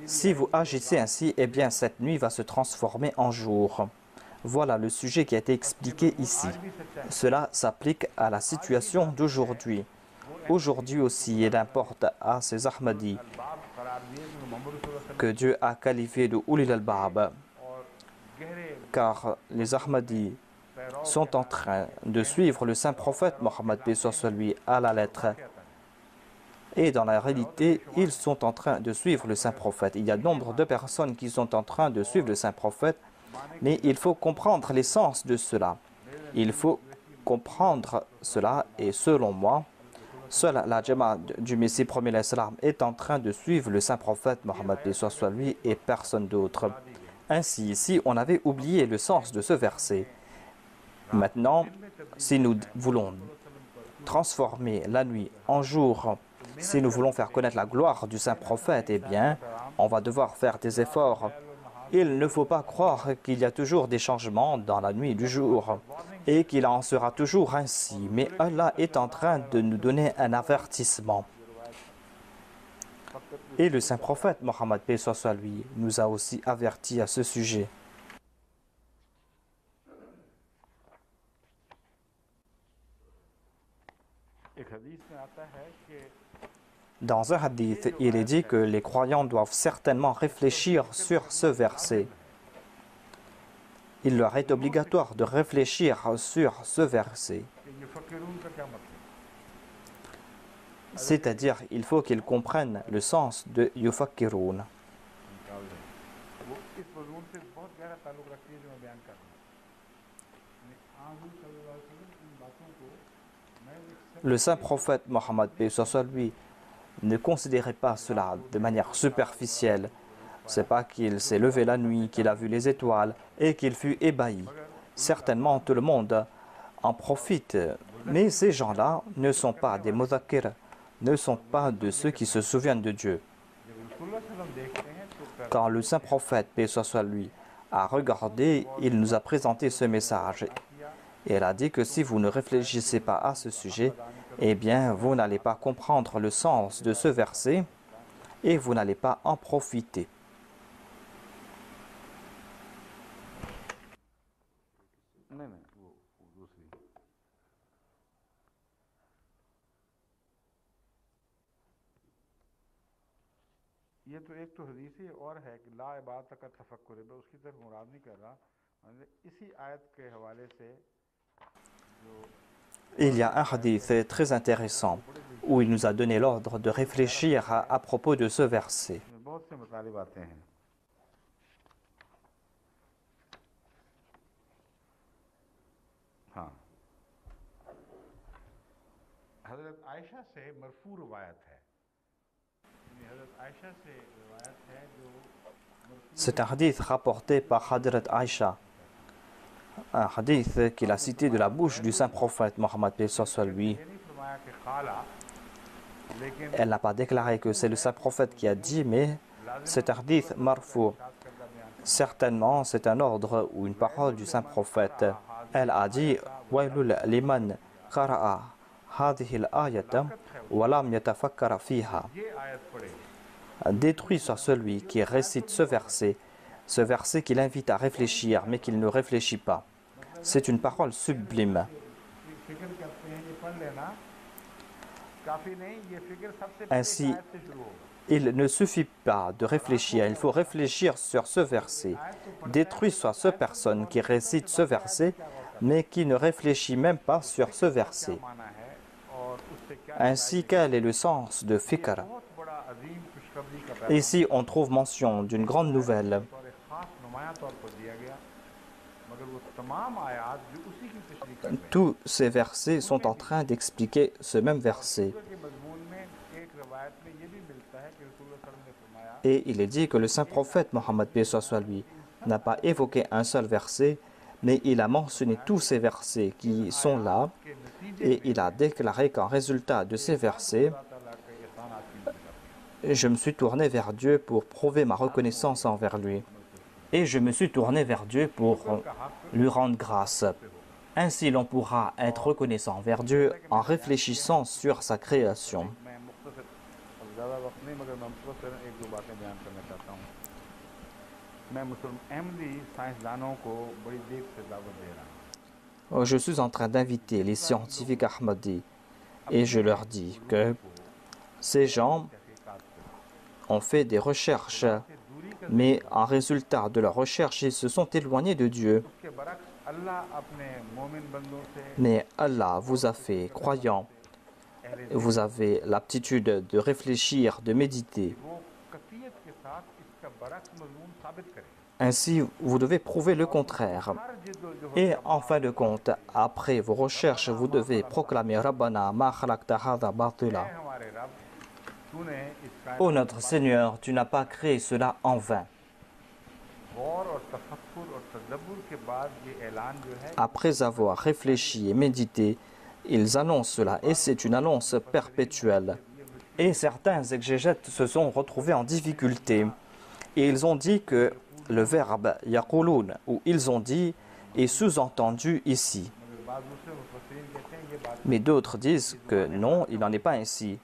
Si vous agissez ainsi, eh bien cette nuit va se transformer en jour. » Voilà le sujet qui a été expliqué ici. Cela s'applique à la situation d'aujourd'hui. Aujourd'hui aussi, il importe à ces Ahmadis que Dieu a qualifié de Ulil al-Bab, car les Ahmadis sont en train de suivre le saint prophète Mohammed paix soit lui à la lettre. Et dans la réalité, ils sont en train de suivre le saint prophète. Il y a nombre de personnes qui sont en train de suivre le saint prophète, mais il faut comprendre l'essence de cela. Il faut comprendre cela et selon moi, Seule la Jama du Messie premier l'Islam est en train de suivre le saint prophète Mohammed paix soit lui et personne d'autre. Ainsi, si on avait oublié le sens de ce verset, maintenant, si nous voulons transformer la nuit en jour, si nous voulons faire connaître la gloire du saint prophète, eh bien, on va devoir faire des efforts. Il ne faut pas croire qu'il y a toujours des changements dans la nuit et du jour et qu'il en sera toujours ainsi. Mais Allah est en train de nous donner un avertissement. Et le saint prophète Mohammed paix soit lui nous a aussi avertis à ce sujet. Dans un hadith, il est dit que les croyants doivent certainement réfléchir sur ce verset. Il leur est obligatoire de réfléchir sur ce verset. C'est-à-dire, il faut qu'ils comprennent le sens de yufakkirun. Le saint prophète Mohammed paix soit lui ne considérait pas cela de manière superficielle. C'est pas qu'il s'est levé la nuit, qu'il a vu les étoiles et qu'il fut ébahi. Certainement tout le monde en profite, mais ces gens-là ne sont pas des mudhakkir, ne sont pas de ceux qui se souviennent de Dieu. Quand le saint prophète paix soit lui a regardé, il nous a présenté ce message. Et elle a dit que si vous ne réfléchissez pas à ce sujet, eh bien, vous n'allez pas comprendre le sens de ce verset et vous n'allez pas en profiter. Il y a un hadith très intéressant où il nous a donné l'ordre de réfléchir à propos de ce verset. C'est un hadith rapporté par Hadrat Aïcha, un hadith qu'il a cité de la bouche du saint prophète Mohammed paix soit lui. Elle n'a pas déclaré que c'est le saint prophète qui a dit, mais c'est un hadith marfou. Certainement, c'est un ordre ou une parole du saint prophète. Elle a dit Wailul liman qara'a hadhihi al-ayata wa lam yatafakkara fiha. Détruit soit celui qui récite ce verset qui l'invite à réfléchir, mais qu'il ne réfléchit pas. C'est une parole sublime. Ainsi, il ne suffit pas de réfléchir, il faut réfléchir sur ce verset. Détruit soit cette personne qui récite ce verset, mais qui ne réfléchit même pas sur ce verset. Ainsi, quel est le sens de fikr? Ici, on trouve mention d'une grande nouvelle. Tous ces versets sont en train d'expliquer ce même verset. Et il est dit que le saint prophète Mohammed paix soit lui n'a pas évoqué un seul verset, mais il a mentionné tous ces versets qui sont là, et il a déclaré qu'en résultat de ces versets, je me suis tourné vers Dieu pour prouver ma reconnaissance envers lui. Et je me suis tourné vers Dieu pour lui rendre grâce. Ainsi, l'on pourra être reconnaissant envers Dieu en réfléchissant sur sa création. Je suis en train d'inviter les scientifiques ahmadis et je leur dis que ces gens ont fait des recherches, mais en résultat de leurs recherches, ils se sont éloignés de Dieu. Mais Allah vous a fait croyant. Vous avez l'aptitude de réfléchir, de méditer. Ainsi, vous devez prouver le contraire. Et en fin de compte, après vos recherches, vous devez proclamer Rabbana ma khalaqta hadha batila. Ô notre Seigneur, tu n'as pas créé cela en vain. Après avoir réfléchi et médité, ils annoncent cela et c'est une annonce perpétuelle. Et certains exégètes se sont retrouvés en difficulté. Et ils ont dit que le verbe yaqulun, ou ils ont dit, est sous-entendu ici. Mais d'autres disent que non, il n'en est pas ainsi.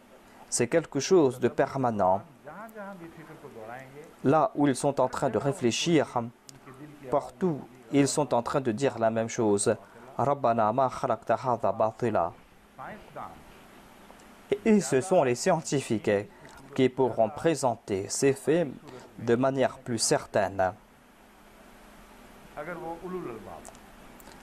C'est quelque chose de permanent. Là où ils sont en train de réfléchir, partout, ils sont en train de dire la même chose. Rabbana ma khalaqta hadha batila. Et ce sont les scientifiques qui pourront présenter ces faits de manière plus certaine,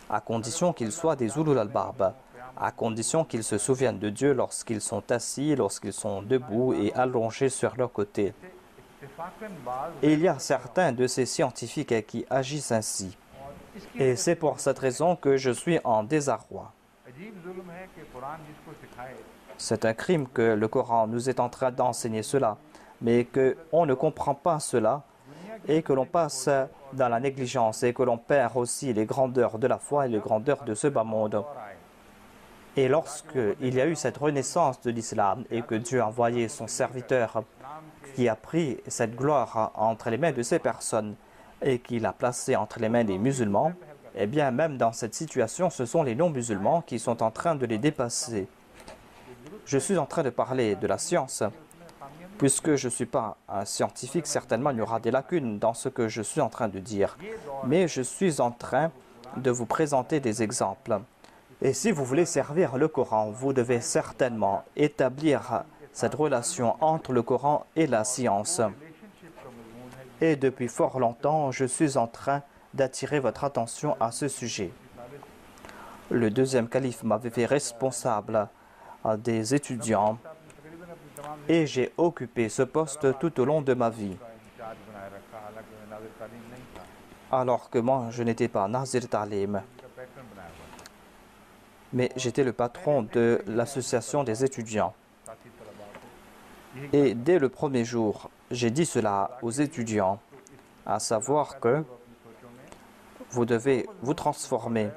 à condition qu'ils soient des ulul albab, à condition qu'ils se souviennent de Dieu lorsqu'ils sont assis, lorsqu'ils sont debout et allongés sur leur côté. Et il y a certains de ces scientifiques qui agissent ainsi. Et c'est pour cette raison que je suis en désarroi. C'est un crime que le Coran nous est en train d'enseigner cela, mais qu'on ne comprend pas cela et que l'on passe dans la négligence et que l'on perd aussi les grandeurs de la foi et les grandeurs de ce bas monde. Et lorsqu'il y a eu cette renaissance de l'islam et que Dieu a envoyé son serviteur qui a pris cette gloire entre les mains de ces personnes et qui l'a placée entre les mains des musulmans, eh bien même dans cette situation, ce sont les non-musulmans qui sont en train de les dépasser. Je suis en train de parler de la science. Puisque je ne suis pas un scientifique, certainement il y aura des lacunes dans ce que je suis en train de dire. Mais je suis en train de vous présenter des exemples. Et si vous voulez servir le Coran, vous devez certainement établir cette relation entre le Coran et la science. Et depuis fort longtemps, je suis en train d'attirer votre attention à ce sujet. Le deuxième calife m'avait fait responsable des étudiants et j'ai occupé ce poste tout au long de ma vie. Alors que moi, je n'étais pas Nazir Talim, mais j'étais le patron de l'association des étudiants. Et dès le premier jour, j'ai dit cela aux étudiants, à savoir que vous devez vous transformer.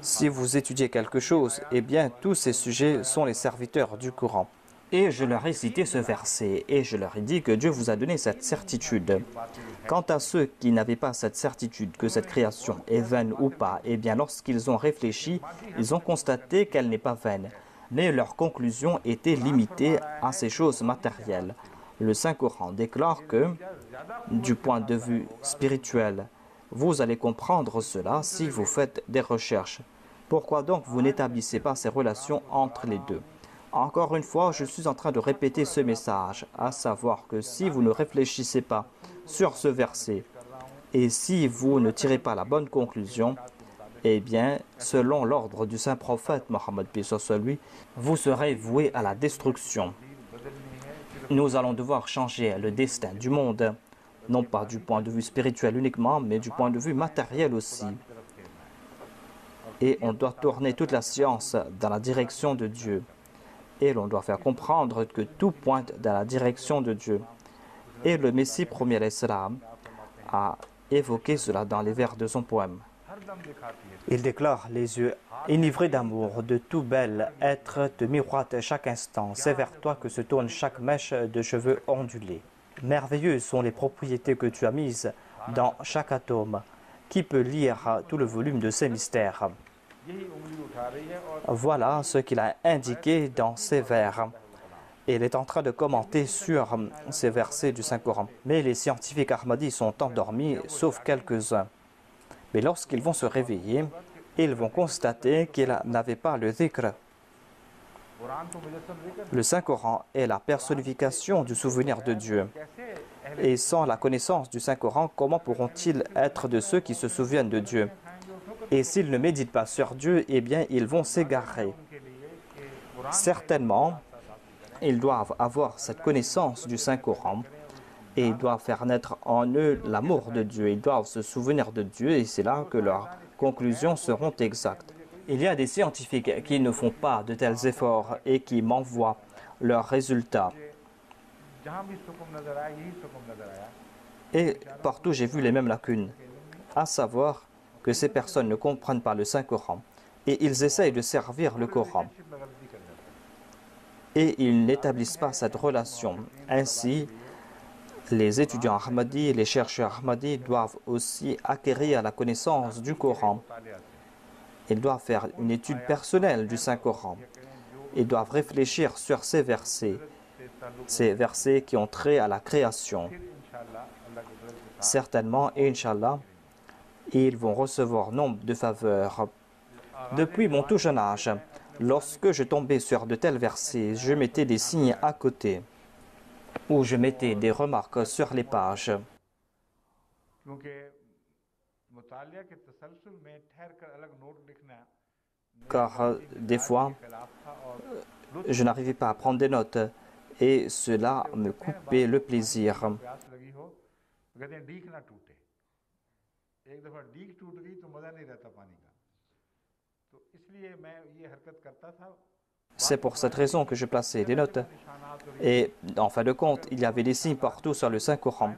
Si vous étudiez quelque chose, eh bien tous ces sujets sont les serviteurs du Coran. Et je leur ai cité ce verset et je leur ai dit que Dieu vous a donné cette certitude. Quant à ceux qui n'avaient pas cette certitude que cette création est vaine ou pas, eh bien lorsqu'ils ont réfléchi, ils ont constaté qu'elle n'est pas vaine. Mais leur conclusion était limitée à ces choses matérielles. Le Saint-Coran déclare que, du point de vue spirituel, vous allez comprendre cela si vous faites des recherches. Pourquoi donc vous n'établissez pas ces relations entre les deux? Encore une fois, je suis en train de répéter ce message, à savoir que si vous ne réfléchissez pas sur ce verset et si vous ne tirez pas la bonne conclusion, eh bien, selon l'ordre du saint prophète Mohammed lui, vous serez voué à la destruction. Nous allons devoir changer le destin du monde, non pas du point de vue spirituel uniquement, mais du point de vue matériel aussi. Et on doit tourner toute la science dans la direction de Dieu. Et l'on doit faire comprendre que tout pointe dans la direction de Dieu. Et le Messie premier l'Islam a évoqué cela dans les vers de son poème. Il déclare les yeux enivrés d'amour, de tout bel être te miroite chaque instant. C'est vers toi que se tourne chaque mèche de cheveux ondulés. Merveilleuses sont les propriétés que tu as mises dans chaque atome. Qui peut lire tout le volume de ces mystères? Voilà ce qu'il a indiqué dans ces vers. Et il est en train de commenter sur ces versets du Saint-Coran. Mais les scientifiques ahmadis sont endormis, sauf quelques-uns. Mais lorsqu'ils vont se réveiller, ils vont constater qu'ils n'avaient pas le dhikr. Le Saint-Coran est la personnification du souvenir de Dieu. Et sans la connaissance du Saint-Coran, comment pourront-ils être de ceux qui se souviennent de Dieu? Et s'ils ne méditent pas sur Dieu, eh bien, ils vont s'égarer. Certainement, ils doivent avoir cette connaissance du Saint-Coran et ils doivent faire naître en eux l'amour de Dieu. Ils doivent se souvenir de Dieu et c'est là que leurs conclusions seront exactes. Il y a des scientifiques qui ne font pas de tels efforts et qui m'envoient leurs résultats. Et partout, j'ai vu les mêmes lacunes, à savoir que ces personnes ne comprennent pas le Saint-Coran et ils essayent de servir le Coran. Et ils n'établissent pas cette relation. Ainsi, les étudiants ahmadis et les chercheurs ahmadis doivent aussi acquérir la connaissance du Coran. Ils doivent faire une étude personnelle du Saint-Coran. Ils doivent réfléchir sur ces versets qui ont trait à la création. Certainement, et Inch'Allah, ils vont recevoir nombre de faveurs. Depuis mon tout jeune âge, lorsque je tombais sur de tels versets, je mettais des signes à côté ou je mettais des remarques sur les pages. Car des fois, je n'arrivais pas à prendre des notes et cela me coupait le plaisir. C'est pour cette raison que je plaçais des notes. Et en fin de compte, il y avait des signes partout sur le Saint-Coran.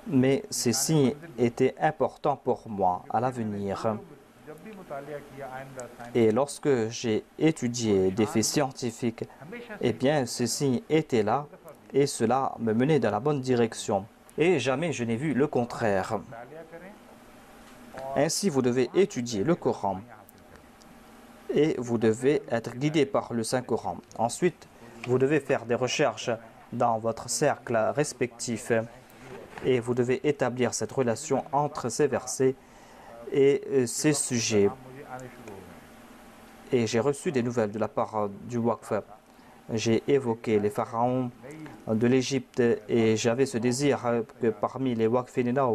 Mais ces signes étaient importants pour moi à l'avenir. Et lorsque j'ai étudié des faits scientifiques, eh bien, ces signes étaient là et cela me menait dans la bonne direction. Et jamais je n'ai vu le contraire. Ainsi, vous devez étudier le Coran et vous devez être guidé par le Saint-Coran. Ensuite, vous devez faire des recherches dans votre cercle respectif et vous devez établir cette relation entre ces versets et ces sujets. Et j'ai reçu des nouvelles de la part du Waqf. J'ai évoqué les pharaons de l'Égypte et j'avais ce désir que parmi les Waqfinina,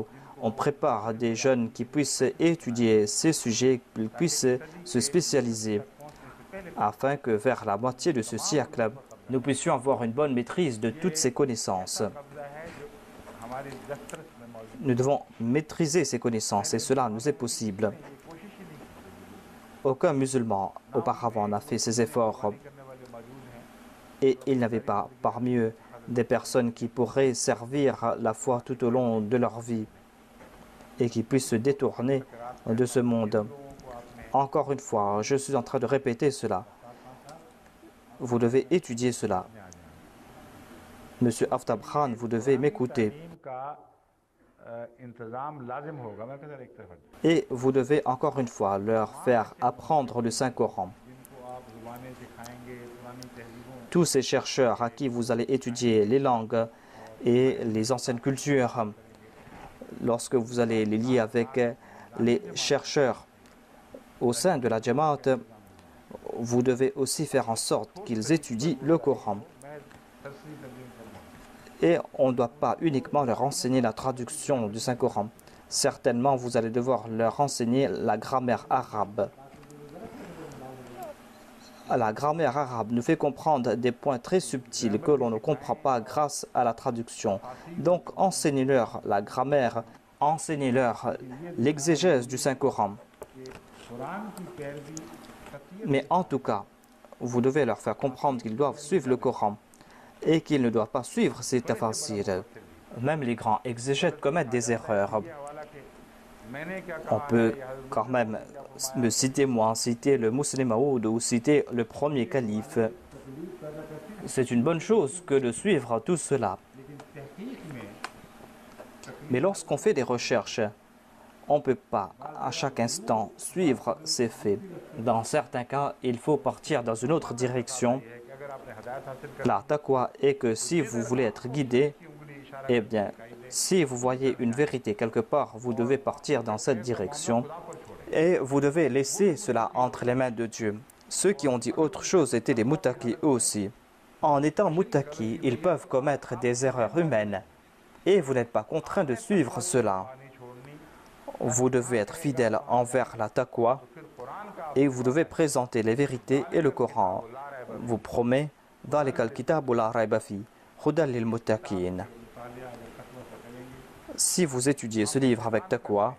on prépare des jeunes qui puissent étudier ces sujets, qu'ils puissent se spécialiser, afin que vers la moitié de ce siècle, nous puissions avoir une bonne maîtrise de toutes ces connaissances. Nous devons maîtriser ces connaissances et cela nous est possible. Aucun musulman auparavant n'a fait ces efforts et il n'y avait pas parmi eux des personnes qui pourraient servir la foi tout au long de leur vie et qui puissent se détourner de ce monde. Encore une fois, je suis en train de répéter cela. Vous devez étudier cela. Monsieur Aftab Khan, vous devez m'écouter. Et vous devez encore une fois leur faire apprendre le Saint-Coran. Tous ces chercheurs à qui vous allez étudier les langues et les anciennes cultures, lorsque vous allez les lier avec les chercheurs au sein de la Jamaat, vous devez aussi faire en sorte qu'ils étudient le Coran. Et on ne doit pas uniquement leur enseigner la traduction du Saint-Coran. Certainement, vous allez devoir leur enseigner la grammaire arabe. La grammaire arabe nous fait comprendre des points très subtils que l'on ne comprend pas grâce à la traduction. Donc, enseignez-leur la grammaire, enseignez-leur l'exégèse du Saint-Coran. Mais en tout cas, vous devez leur faire comprendre qu'ils doivent suivre le Coran et qu'ils ne doivent pas suivre ces tafasirs. Même les grands exégètes commettent des erreurs. On peut quand même me citer moi, citer le Muslim Maoud ou citer le premier calife. C'est une bonne chose que de suivre tout cela. Mais lorsqu'on fait des recherches, on ne peut pas à chaque instant suivre ces faits. Dans certains cas, il faut partir dans une autre direction. La taqwa est que si vous voulez être guidé, eh bien, si vous voyez une vérité quelque part, vous devez partir dans cette direction et vous devez laisser cela entre les mains de Dieu. Ceux qui ont dit autre chose étaient des muttaqis eux aussi. En étant muttaqis, ils peuvent commettre des erreurs humaines et vous n'êtes pas contraint de suivre cela. Vous devez être fidèle envers la taqwa et vous devez présenter les vérités et le Coran vous promet dans les kitab la rayba fi hudan lil muttaqin. Si vous étudiez ce livre avec taqwa,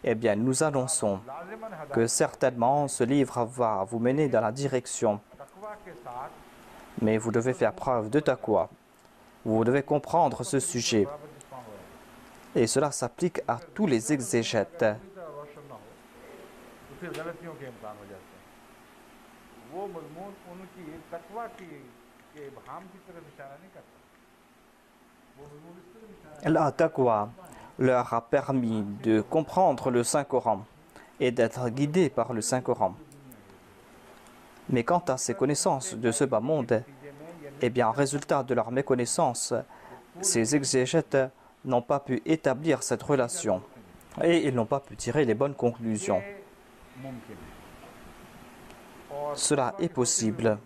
eh bien nous annonçons que certainement ce livre va vous mener dans la direction. Mais vous devez faire preuve de taqwa. Vous devez comprendre ce sujet. Et cela s'applique à tous les exégètes. La taqwa leur a permis de comprendre le Saint-Coran et d'être guidés par le Saint-Coran. Mais quant à ces connaissances de ce bas monde, eh bien, en résultat de leur méconnaissance, ces exégètes n'ont pas pu établir cette relation et ils n'ont pas pu tirer les bonnes conclusions. Cela est possible.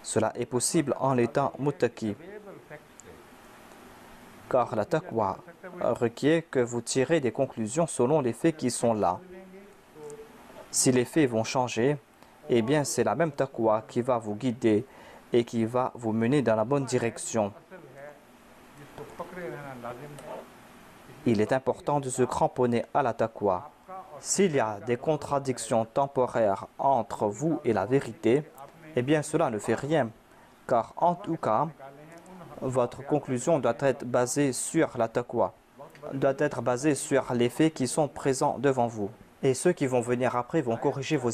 Cela est possible en étant muttaqi. Car la taqwa requiert que vous tirez des conclusions selon les faits qui sont là. Si les faits vont changer, eh bien c'est la même taqwa qui va vous guider et qui va vous mener dans la bonne direction. Il est important de se cramponner à la taqwa. S'il y a des contradictions temporaires entre vous et la vérité, eh bien cela ne fait rien, car en tout cas, votre conclusion doit être basée sur la taqwa, doit être basée sur les faits qui sont présents devant vous. Et ceux qui vont venir après vont corriger vos